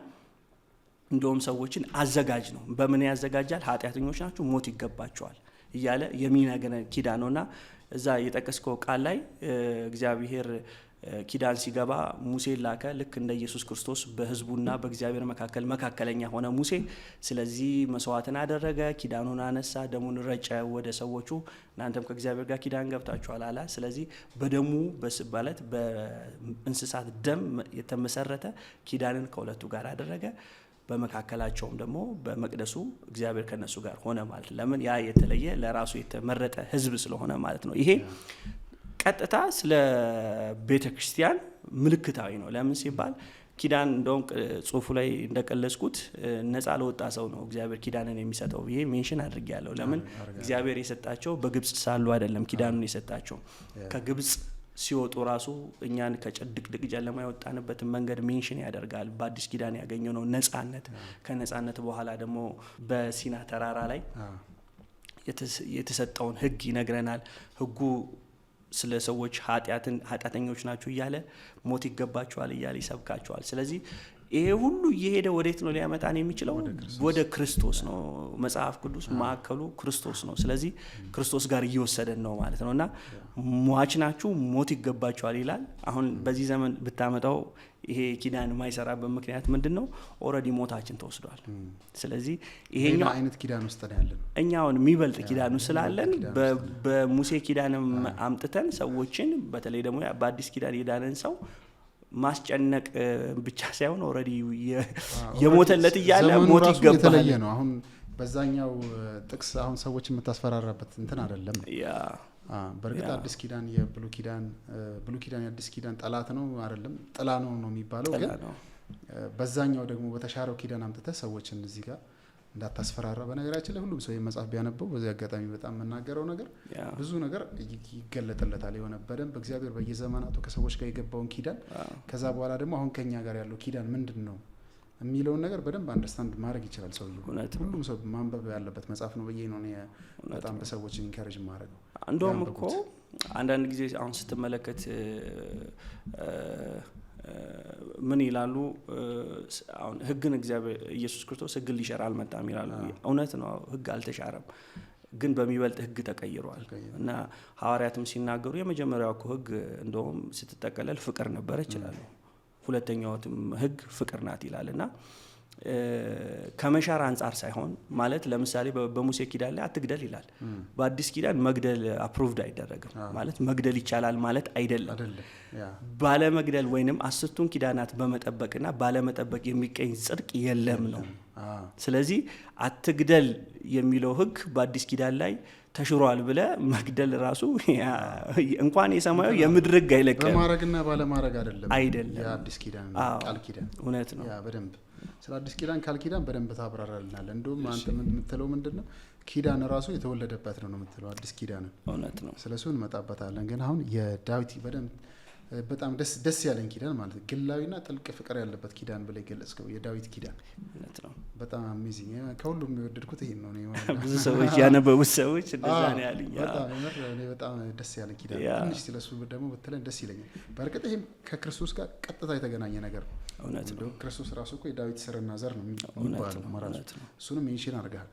እንደውም ሰዎችን አዘጋጅ ነው። በምን ያዘጋጃል? ኃጢአተኞች ናችሁ ሞት ይገባቸዋል እያለ የሚነገር ኪዳን ነውና እዛ የጠቀስከው ቃል ላይ እግዚአብሔር ኪዳን ሲገባ ሙሴ ላከ። ልክ እንደ ኢየሱስ ክርስቶስ በሕዝቡና በእግዚአብሔር መካከል መካከለኛ ሆነ ሙሴ። ስለዚህ መስዋዕትን አደረገ፣ ኪዳኑን አነሳ፣ ደሙን ረጨ ወደ ሰዎቹ። እናንተም ከእግዚአብሔር ጋር ኪዳን ገብታችኋል አለ። ስለዚህ በደሙ ማለት በእንስሳት ደም የተመሰረተ ኪዳንን ከሁለቱ ጋር አደረገ። በመካከላቸውም ደግሞ በመቅደሱ እግዚአብሔር ከነሱ ጋር ሆነ ማለት። ለምን? ያ የተለየ ለራሱ የተመረጠ ሕዝብ ስለሆነ ማለት ነው። ይሄ ቀጥታ ስለ ቤተ ክርስቲያን ምልክታዊ ነው። ለምን ሲባል ኪዳን እንደውም ጽሁፉ ላይ እንደቀለጽኩት ነፃ ለወጣ ሰው ነው እግዚአብሔር ኪዳንን የሚሰጠው ብዬ ሜንሽን አድርጌያለሁ። ለምን? እግዚአብሔር የሰጣቸው በግብጽ ሳሉ አይደለም ኪዳኑን የሰጣቸው ከግብጽ ሲወጡ ራሱ እኛን ከጭድቅድቅ ጨለማ የወጣንበትን መንገድ ሜንሽን ያደርጋል። በአዲስ ኪዳን ያገኘነው ነጻነት፣ ከነጻነት በኋላ ደግሞ በሲና ተራራ ላይ የተሰጠውን ሕግ ይነግረናል። ሕጉ ስለ ሰዎች ኃጢአተኞች ናችሁ እያለ ሞት ይገባቸዋል እያለ ይሰብካቸዋል። ስለዚህ ይሄ ሁሉ እየሄደ ወዴት ነው ሊያመጣን የሚችለው? ወደ ክርስቶስ ነው። መጽሐፍ ቅዱስ ማዕከሉ ክርስቶስ ነው። ስለዚህ ክርስቶስ ጋር እየወሰደን ነው ማለት ነውና ሟች ናችሁ ሞት ይገባችኋል ይላል። አሁን በዚህ ዘመን ብታመጣው ይሄ ኪዳን የማይሰራበት ምክንያት ምንድነው? ኦልሬዲ ሞታችን ተወስዷል። ስለዚህ ይሄኛው አይነት ኪዳን ውስጥ ነው ያለን። እኛውን የሚበልጥ ኪዳኑ ስላለን በሙሴ ኪዳንም አምጥተን ሰዎችን በተለይ ደግሞ በአዲስ ኪዳን የዳነን ሰው ማስጨነቅ ብቻ ሳይሆን ኦልሬዲ የሞተለት እያለ ሞት ይገባል የተለየ ነው። አሁን በዛኛው ጥቅስ አሁን ሰዎች የምታስፈራራበት እንትን አይደለም። በእርግጥ አዲስ ኪዳን የብሉ ኪዳን የአዲስ ኪዳን ጠላት ነው አይደለም፣ ጥላ ነው የሚባለው። ግን በዛኛው ደግሞ በተሻረው ኪዳን አምጥተህ ሰዎችን እዚህ ጋር እንዳታስፈራራ። በነገራችን ላይ ሁሉም ሰው የመጽሐፍ ቢያነበው በዚህ አጋጣሚ በጣም የምናገረው ነገር ብዙ ነገር ይገለጥለታል። የሆነ በደንብ እግዚአብሔር በየዘመናቱ ከሰዎች ጋር የገባውን ኪዳን ከዛ በኋላ ደግሞ አሁን ከኛ ጋር ያለው ኪዳን ምንድን ነው የሚለውን ነገር በደንብ አንደርስታንድ ማድረግ ይችላል ሰውዬው። ሁሉም ሰው ማንበብ ያለበት መጽሐፍ ነው ብዬ ነው እኔ በጣም በሰዎች ኢንካሬጅ ማድረግ ነው። እንደውም እኮ አንዳንድ ጊዜ አሁን ስትመለከት ምን ይላሉ? አሁን ህግን እግዚአብሔር ኢየሱስ ክርስቶስ ህግን ሊሽር አልመጣም ይላሉ። እውነት ነው፣ ህግ አልተሻረም፣ ግን በሚበልጥ ህግ ተቀይሯል። እና ሐዋርያትም ሲናገሩ የመጀመሪያው ህግ እንደውም ስትጠቀለል ፍቅር ነበረች ይላሉ። ሁለተኛውም ህግ ፍቅር ናት ይላልና ከመሻር አንጻር ሳይሆን ማለት ለምሳሌ በሙሴ ኪዳን ላይ አትግደል ይላል። በአዲስ ኪዳን መግደል አፕሩቭድ አይደረግም። ማለት መግደል ይቻላል ማለት አይደለም። ባለመግደል ወይንም 10ቱን ኪዳናት በመጠበቅና ባለመጠበቅ የሚገኝ ጽድቅ የለም ነው። ስለዚህ አትግደል የሚለው ህግ በአዲስ ኪዳን ላይ ተሽሯል ብለ መግደል ራሱ እንኳን የሰማዩ የምድር ህግ አይለቀም። በማረግና ባለማረግ አይደለም የአዲስ ኪዳን ቃል ኪዳን። እውነት ነው። በደንብ ስለ አዲስ ኪዳን ቃል ኪዳን በደንብ ታብራራልናል። እንደውም አንተ የምትለው ምንድነው ኪዳን ራሱ የተወለደበት ነው የምትለው አዲስ ኪዳን። እውነት ነው። ስለሱ እንመጣበታለን። ግን አሁን የዳዊት በደንብ በጣም ደስ ያለን ኪዳን ማለት ግላዊና ጥልቅ ፍቅር ያለበት ኪዳን ብለ ገለጽከው የዳዊት ኪዳን። እውነት ነው። በጣም አሜዚንግ። ከሁሉም የወደድኩት ይሄን ነው። ብዙ ሰዎች ያነበቡት ሰዎች እንደዛ ነው ያሉኝ። በጣም ደስ ያለን ኪዳን። ትንሽ ስለሱ ደግሞ ብትለን ደስ ይለኛል። በእርግጥ ይሄም ከክርስቶስ ጋር ቀጥታ የተገናኘ ነገር ነው። እውነት ነው። ክርስቶስ ራሱ እኮ የዳዊት ስርና ዘር ነው የሚባለው ማለት ነው። እሱንም ሜንሽን አድርገሃል።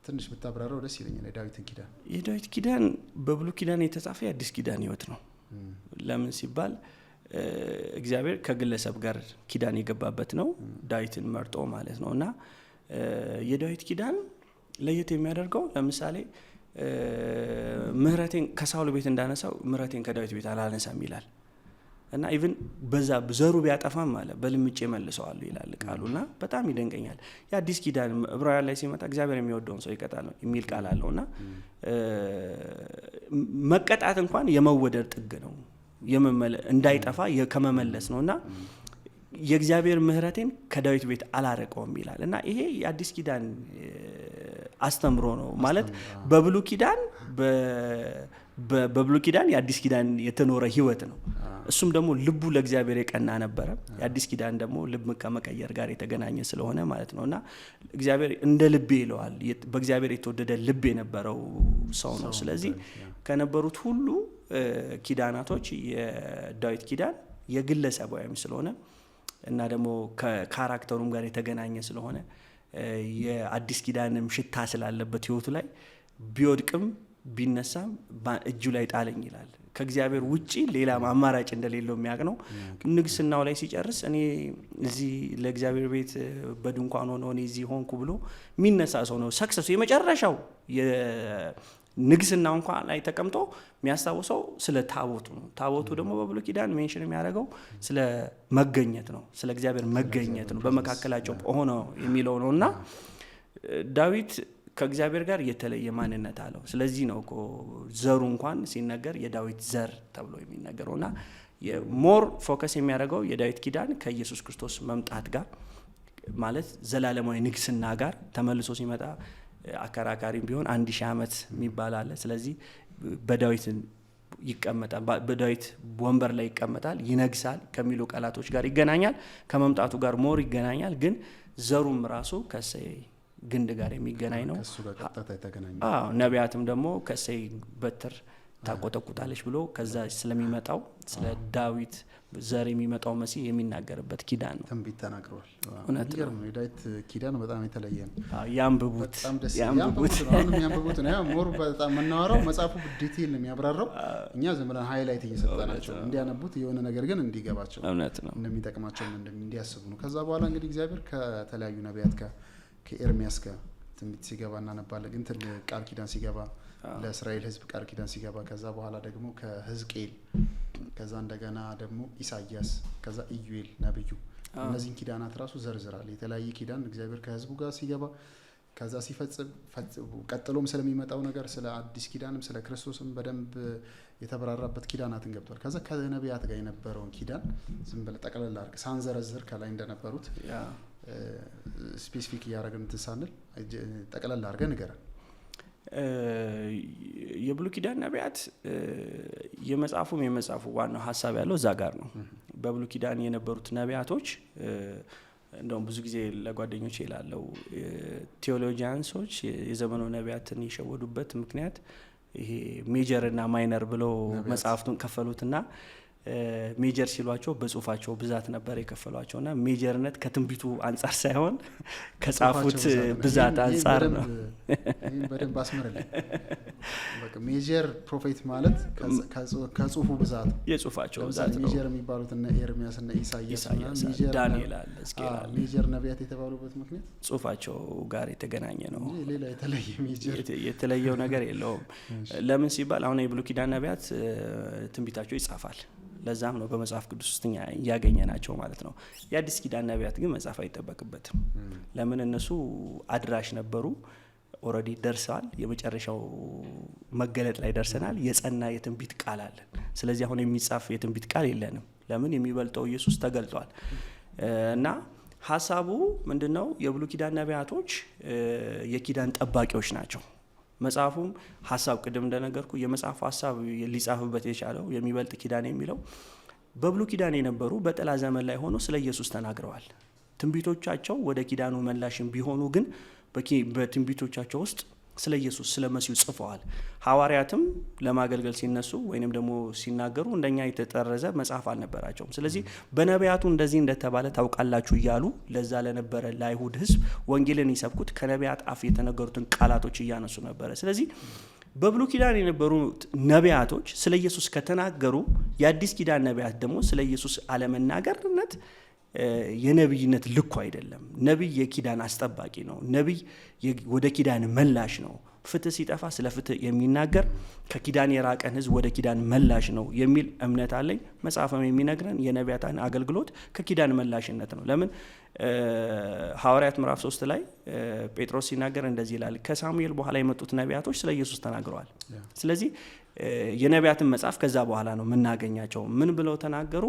ትንሽ ብታብራራው ደስ ይለኛል የዳዊትን ኪዳን። የዳዊት ኪዳን በብሉይ ኪዳን የተጻፈ የአዲስ ኪዳን ህይወት ነው። ለምን ሲባል እግዚአብሔር ከግለሰብ ጋር ኪዳን የገባበት ነው፣ ዳዊትን መርጦ ማለት ነው። እና የዳዊት ኪዳን ለየት የሚያደርገው ለምሳሌ ምህረቴን ከሳውል ቤት እንዳነሳው ምህረቴን ከዳዊት ቤት አላነሳም ይላል። እና ኢቭን በዛ ዘሩ ቢያጠፋም አለ በልምጬ መልሰዋለሁ ይላል ቃሉና በጣም ይደንቀኛል። የአዲስ ኪዳን ዕብራውያን ላይ ሲመጣ እግዚአብሔር የሚወደውን ሰው ይቀጣል ነው የሚል ቃል አለውና መቀጣት እንኳን የመወደድ ጥግ ነው፣ እንዳይጠፋ ከመመለስ ነውና የእግዚአብሔር ምህረቴን ከዳዊት ቤት አላረቀውም ይላል። እና ይሄ የአዲስ ኪዳን አስተምሮ ነው ማለት በብሉይ ኪዳን የአዲስ ኪዳን የተኖረ ህይወት ነው። እሱም ደግሞ ልቡ ለእግዚአብሔር የቀና ነበረ። የአዲስ ኪዳን ደግሞ ልብ ከመቀየር ጋር የተገናኘ ስለሆነ ማለት ነውና እግዚአብሔር እንደ ልቤ ይለዋል። በእግዚአብሔር የተወደደ ልብ የነበረው ሰው ነው። ስለዚህ ከነበሩት ሁሉ ኪዳናቶች የዳዊት ኪዳን የግለሰባዊም ስለሆነ እና ደግሞ ከካራክተሩም ጋር የተገናኘ ስለሆነ የአዲስ ኪዳንም ሽታ ስላለበት ህይወቱ ላይ ቢወድቅም ቢነሳም እጁ ላይ ጣለኝ ይላል። ከእግዚአብሔር ውጪ ሌላ አማራጭ እንደሌለው የሚያውቅ ነው። ንግስናው ላይ ሲጨርስ እኔ እዚህ ለእግዚአብሔር ቤት በድንኳን ሆኖ እኔ እዚህ ሆንኩ ብሎ የሚነሳ ሰው ነው። ሰክሰሱ የመጨረሻው ንግስናው እንኳን ላይ ተቀምጦ የሚያስታውሰው ስለ ታቦቱ ነው። ታቦቱ ደግሞ በብሉይ ኪዳን ሜንሽን የሚያደርገው ስለ መገኘት ነው፣ ስለ እግዚአብሔር መገኘት ነው፣ በመካከላቸው ሆኖ የሚለው ነውና ዳዊት ከእግዚአብሔር ጋር የተለየ ማንነት አለው። ስለዚህ ነው እኮ ዘሩ እንኳን ሲነገር የዳዊት ዘር ተብሎ የሚነገረውና ሞር ፎከስ የሚያደርገው የዳዊት ኪዳን ከኢየሱስ ክርስቶስ መምጣት ጋር ማለት ዘላለማዊ ንግስና ጋር ተመልሶ ሲመጣ አከራካሪም ቢሆን 1000 ዓመት የሚባል አለ። ስለዚህ በዳዊት ይቀመጣል፣ በዳዊት ወንበር ላይ ይቀመጣል፣ ይነግሳል ከሚሉ ቃላቶች ጋር ይገናኛል። ከመምጣቱ ጋር ሞር ይገናኛል። ግን ዘሩም ራሱ ከእሴይ ግንድ ጋር የሚገናኝ ነው። ከሱ ጋር ቀጥታ የተገናኘ። ነቢያትም ደግሞ ከእሴይ በትር ታቆጠቁጣለች ብሎ ከዛ ስለሚመጣው ስለ ዳዊት ዘር የሚመጣው መሲህ የሚናገርበት ኪዳን ነው። ትንቢት ተናግሯል። እውነት ነው። የዳዊት ኪዳን በጣም የተለየ ነው። ያንብቡት፣ ያንብቡት ነው። ያው ሞር በጣም መናወራው መጽሐፉ ዲቴይል ነው የሚያብራራው። እኛ ዝም ብለን ሃይላይት እየሰጠናቸው እንዲያነቡት የሆነ ነገር ግን እንዲገባቸው እውነት ነው እንደሚጠቅማቸው እንዲያስቡ ነው። ከዛ በኋላ እንግዲህ እግዚአብሔር ከተለያዩ ነቢያት ጋር ከኤርሚያስ ጋር ትንቢት ሲገባ እናነባለን። ግን ትልቅ ቃል ኪዳን ሲገባ ለእስራኤል ሕዝብ ቃል ኪዳን ሲገባ ከዛ በኋላ ደግሞ ከሕዝቅኤል ከዛ እንደገና ደግሞ ኢሳያስ ከዛ ኢዩኤል ነብዩ እነዚህን ኪዳናት ራሱ ዘርዝራል። የተለያየ ኪዳን እግዚአብሔር ከሕዝቡ ጋር ሲገባ ከዛ ሲፈጽም ቀጥሎም ስለሚመጣው ነገር ስለ አዲስ ኪዳንም ስለ ክርስቶስም በደንብ የተበራራበት ኪዳናትን ገብቷል። ከዛ ከነቢያት ጋር የነበረውን ኪዳን ዝም ብለህ ጠቅለል አድርገህ ሳንዘረዝር ከላይ እንደነበሩት ስፔሲፊክ እያደረግን እንትን ሳንል ጠቅለል አድርገህ ንገረን። የብሉይ ኪዳን ነቢያት የመጽሐፉ ዋናው ሀሳብ ያለው እዛ ጋር ነው። በብሉይ ኪዳን የነበሩት ነቢያቶች እንደውም ብዙ ጊዜ ለጓደኞች ይላለው ቴዎሎጂያንሶች የዘመኑ ነቢያትን የሸወዱበት ምክንያት ይሄ ሜጀር እና ማይነር ብለው መጽሐፍቱን ከፈሉትና ሜጀር ሲሏቸው በጽሁፋቸው ብዛት ነበር የከፈሏቸውና ሜጀርነት ከትንቢቱ አንጻር ሳይሆን ከጻፉት ብዛት አንጻር ነው። በደንብ አስመረልኝ። በቃ ሜጀር ፕሮፌት ማለት ከጽሁፉ ብዛት የጽሁፋቸው ብዛት ነው። ሜጀር የሚባሉት እነ ኤርሚያስ እና ኢሳያስ ዳንኤል አለ እስኬል ሜጀር ነቢያት የተባሉበት ምክንያት ጽሁፋቸው ጋር የተገናኘ ነው። ሌላ የተለየ ሜጀር የተለየው ነገር የለውም። ለምን ሲባል አሁን የብሉይ ኪዳን ነቢያት ትንቢታቸው ይጻፋል። ለዛም ነው በመጽሐፍ ቅዱስ ውስጥ ያገኘናቸው ማለት ነው። የአዲስ ኪዳን ነቢያት ግን መጻፍ አይጠበቅበትም። ለምን እነሱ አድራሽ ነበሩ። ኦልሬዲ ደርሰዋል። የመጨረሻው መገለጥ ላይ ደርሰናል። የጸና የትንቢት ቃል አለን። ስለዚህ አሁን የሚጻፍ የትንቢት ቃል የለንም። ለምን የሚበልጠው ኢየሱስ ተገልጧል። እና ሀሳቡ ምንድነው? የብሉይ ኪዳን ነቢያቶች የኪዳን ጠባቂዎች ናቸው። መጽሐፉም ሀሳብ ቅድም እንደነገርኩ የመጽሐፉ ሀሳብ ሊጻፍበት የቻለው የሚበልጥ ኪዳን የሚለው በብሉይ ኪዳን የነበሩ በጥላ ዘመን ላይ ሆኖ ስለ ኢየሱስ ተናግረዋል። ትንቢቶቻቸው ወደ ኪዳኑ መላሽም ቢሆኑ ግን በትንቢቶቻቸው ውስጥ ስለ ኢየሱስ ስለ መሲሁ ጽፈዋል። ሐዋርያትም ለማገልገል ሲነሱ ወይንም ደግሞ ሲናገሩ እንደኛ የተጠረዘ መጽሐፍ አልነበራቸውም። ስለዚህ በነቢያቱ እንደዚህ እንደተባለ ታውቃላችሁ እያሉ ለዛ ለነበረ ለአይሁድ ሕዝብ ወንጌልን ይሰብኩት ከነቢያት አፍ የተነገሩትን ቃላቶች እያነሱ ነበረ። ስለዚህ በብሉይ ኪዳን የነበሩ ነቢያቶች ስለ ኢየሱስ ከተናገሩ የአዲስ ኪዳን ነቢያት ደግሞ ስለ ኢየሱስ አለመናገርነት የነብይነት ልኩ አይደለም። ነብይ የኪዳን አስጠባቂ ነው። ነብይ ወደ ኪዳን መላሽ ነው። ፍትህ ሲጠፋ ስለ ፍትህ የሚናገር ከኪዳን የራቀን ህዝብ ወደ ኪዳን መላሽ ነው የሚል እምነት አለኝ። መጽሐፍም የሚነግረን የነቢያትን አገልግሎት ከኪዳን መላሽነት ነው። ለምን ሐዋርያት ምዕራፍ 3 ላይ ጴጥሮስ ሲናገር እንደዚህ ይላል፣ ከሳሙኤል በኋላ የመጡት ነቢያቶች ስለ ኢየሱስ ተናግረዋል። ስለዚህ የነቢያትን መጽሐፍ ከዛ በኋላ ነው የምናገኛቸው። ምን ብለው ተናገሩ?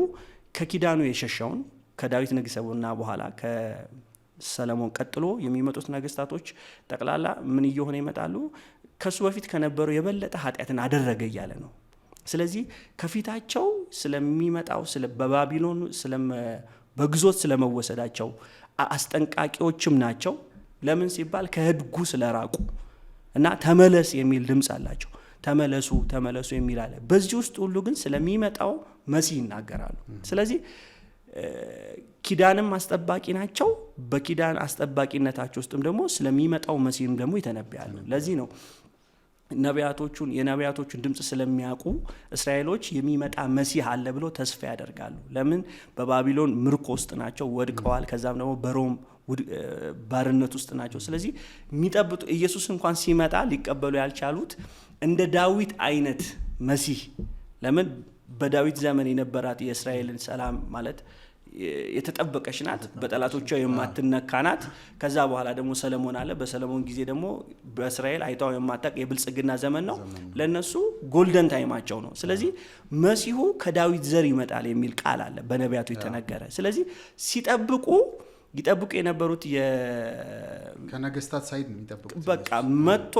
ከኪዳኑ የሸሻውን ከዳዊት ንግስና በኋላ ከሰለሞን ቀጥሎ የሚመጡት ነገስታቶች ጠቅላላ ምን እየሆነ ይመጣሉ? ከሱ በፊት ከነበረው የበለጠ ኃጢአትን አደረገ እያለ ነው። ስለዚህ ከፊታቸው ስለሚመጣው በባቢሎን በግዞት ስለመወሰዳቸው አስጠንቃቂዎችም ናቸው። ለምን ሲባል ከህጉ ስለራቁ እና ተመለስ የሚል ድምፅ አላቸው። ተመለሱ የሚል አለ። በዚህ ውስጥ ሁሉ ግን ስለሚመጣው መሲህ ይናገራሉ። ስለዚህ ኪዳንም አስጠባቂ ናቸው። በኪዳን አስጠባቂነታቸው ውስጥም ደግሞ ስለሚመጣው መሲህም ደግሞ ይተነብያሉ። ለዚህ ነው የነቢያቶቹን ድምፅ ስለሚያውቁ እስራኤሎች የሚመጣ መሲህ አለ ብሎ ተስፋ ያደርጋሉ። ለምን? በባቢሎን ምርኮ ውስጥ ናቸው፣ ወድቀዋል። ከዛም ደግሞ በሮም ባርነት ውስጥ ናቸው። ስለዚህ የሚጠብጡ ኢየሱስ እንኳን ሲመጣ ሊቀበሉ ያልቻሉት እንደ ዳዊት አይነት መሲህ። ለምን? በዳዊት ዘመን የነበራት የእስራኤልን ሰላም ማለት የተጠበቀች ናት፣ በጠላቶቿ የማትነካ ናት። ከዛ በኋላ ደግሞ ሰለሞን አለ። በሰለሞን ጊዜ ደግሞ በእስራኤል አይታው የማታውቅ የብልጽግና ዘመን ነው። ለነሱ ጎልደን ታይማቸው ነው። ስለዚህ መሲሁ ከዳዊት ዘር ይመጣል የሚል ቃል አለ በነቢያቱ የተነገረ። ስለዚህ ይጠብቁ የነበሩት ከነገስታት ሳይድ ነው የሚጠብቁት። በቃ መጥቶ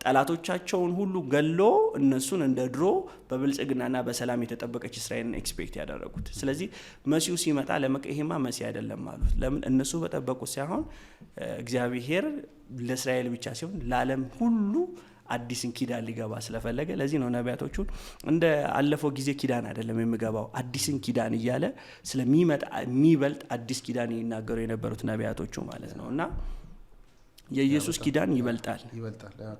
ጠላቶቻቸውን ሁሉ ገሎ እነሱን እንደ ድሮ በብልጽግናና በሰላም የተጠበቀች እስራኤልን ኤክስፔክት ያደረጉት። ስለዚህ መሲሁ ሲመጣ ይሄማ መሲህ አይደለም አሉት። ለምን? እነሱ በጠበቁት ሳይሆን እግዚአብሔር ለእስራኤል ብቻ ሲሆን ለዓለም ሁሉ አዲስን ኪዳን ሊገባ ስለፈለገ ለዚህ ነው ነቢያቶቹን እንደ አለፈው ጊዜ ኪዳን አይደለም የሚገባው አዲስን ኪዳን እያለ ስለሚመጣ የሚበልጥ አዲስ ኪዳን ይናገሩ የነበሩት ነቢያቶቹ ማለት ነው። እና የኢየሱስ ኪዳን ይበልጣል።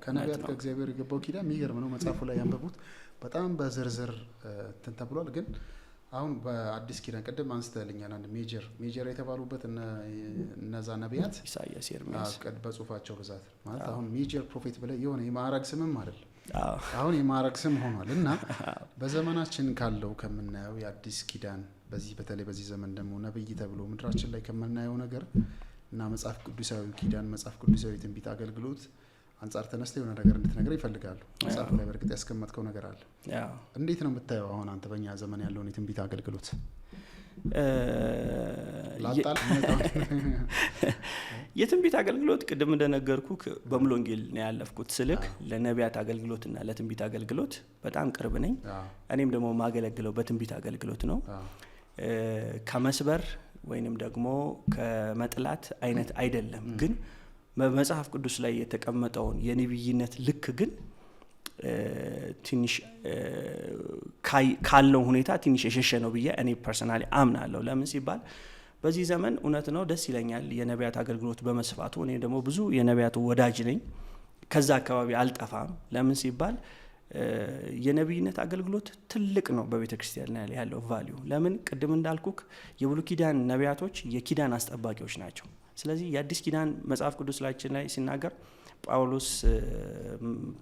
ከነቢያት ከእግዚአብሔር የገባው ኪዳን የሚገርም ነው። መጽሐፉ ላይ ያንበቡት በጣም በዝርዝር እንትን ተብሏል። ግን አሁን በአዲስ ኪዳን ቅድም አንስተልኛል አንድ ሜጀር የተባሉበት እነዛ ነቢያት ኢሳይያስ፣ ኤርምያስ በጽሁፋቸው ብዛት ማለት አሁን ሜጀር ፕሮፌት ብለህ የሆነ የማዕረግ ስምም አይደለም አሁን የማዕረግ ስም ሆኗል። እና በዘመናችን ካለው ከምናየው የአዲስ ኪዳን በተለይ በዚህ ዘመን ደግሞ ነብይ ተብሎ ምድራችን ላይ ከምናየው ነገር እና መጽሐፍ ቅዱሳዊ ኪዳን መጽሐፍ ቅዱሳዊ ትንቢት አገልግሎት አንጻር ተነስተ የሆነ ነገር እንድትነግረኝ ይፈልጋሉ። መጽሐፉ ላይ በርግጥ ያስቀመጥከው ነገር አለ። እንዴት ነው የምታየው አሁን አንተ በእኛ ዘመን ያለውን የትንቢት አገልግሎት? የትንቢት አገልግሎት ቅድም እንደነገርኩ በሙሉ ወንጌል ነው ያለፍኩት ስልክ ለነቢያት አገልግሎትና ለትንቢት አገልግሎት በጣም ቅርብ ነኝ። እኔም ደግሞ ማገለግለው በትንቢት አገልግሎት ነው። ከመስበር ወይንም ደግሞ ከመጥላት አይነት አይደለም። ግን በመጽሐፍ ቅዱስ ላይ የተቀመጠውን የነብይነት ልክ ግን ትንሽ ካለው ሁኔታ ትንሽ የሸሸ ነው ብዬ እኔ ፐርሰናሊ አምናለሁ። ለምን ሲባል በዚህ ዘመን እውነት ነው ደስ ይለኛል የነቢያት አገልግሎት በመስፋቱ። እኔ ደግሞ ብዙ የነቢያቱ ወዳጅ ነኝ፣ ከዛ አካባቢ አልጠፋም። ለምን ሲባል የነብይነት አገልግሎት ትልቅ ነው በቤተ ክርስቲያን ላይ ያለው ቫልዩ። ለምን ቅድም እንዳልኩክ የብሉይ ኪዳን ነቢያቶች የኪዳን አስጠባቂዎች ናቸው። ስለዚህ የአዲስ ኪዳን መጽሐፍ ቅዱስ ላይ ሲናገር ጳውሎስ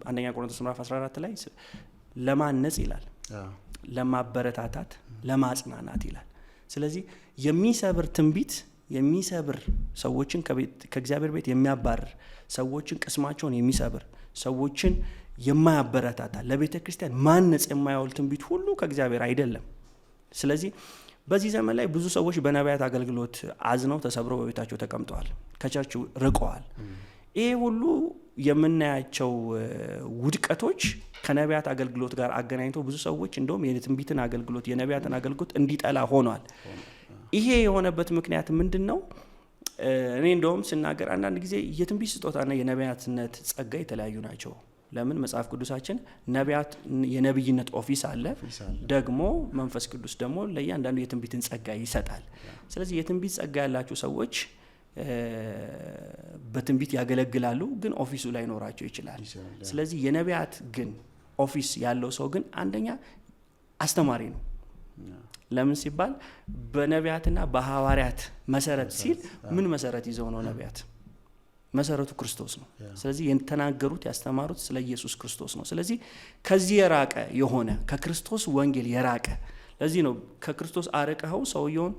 አንደኛ ቆሮንቶስ ምዕራፍ 14 ላይ ለማነጽ ይላል፣ ለማበረታታት፣ ለማጽናናት ይላል። ስለዚህ የሚሰብር ትንቢት የሚሰብር ሰዎችን ከእግዚአብሔር ቤት የሚያባርር ሰዎችን ቅስማቸውን የሚሰብር ሰዎችን የማያበረታታ ለቤተ ክርስቲያን ማነጽ የማያውል ትንቢት ሁሉ ከእግዚአብሔር አይደለም። ስለዚህ በዚህ ዘመን ላይ ብዙ ሰዎች በነቢያት አገልግሎት አዝነው ተሰብረው በቤታቸው ተቀምጠዋል፣ ከቸርች ርቀዋል። ይሄ ሁሉ የምናያቸው ውድቀቶች ከነቢያት አገልግሎት ጋር አገናኝተው ብዙ ሰዎች እንደውም የትንቢትን አገልግሎት የነቢያትን አገልግሎት እንዲጠላ ሆኗል። ይሄ የሆነበት ምክንያት ምንድን ነው? እኔ እንደውም ስናገር አንዳንድ ጊዜ የትንቢት ስጦታና የነቢያትነት ጸጋ የተለያዩ ናቸው። ለምን መጽሐፍ ቅዱሳችን ነቢያት የነብይነት ኦፊስ አለ፣ ደግሞ መንፈስ ቅዱስ ደግሞ ለእያንዳንዱ የትንቢትን ጸጋ ይሰጣል። ስለዚህ የትንቢት ጸጋ ያላቸው ሰዎች በትንቢት ያገለግላሉ፣ ግን ኦፊሱ ላይ ኖራቸው ይችላል። ስለዚህ የነቢያት ግን ኦፊስ ያለው ሰው ግን አንደኛ አስተማሪ ነው። ለምን ሲባል በነቢያትና በሐዋርያት መሰረት ሲል ምን መሰረት ይዘው ነው ነቢያት? መሰረቱ ክርስቶስ ነው። ስለዚህ የተናገሩት ያስተማሩት ስለ ኢየሱስ ክርስቶስ ነው። ስለዚህ ከዚህ የራቀ የሆነ ከክርስቶስ ወንጌል የራቀ ለዚህ ነው ከክርስቶስ አርቀኸው ሰውየውን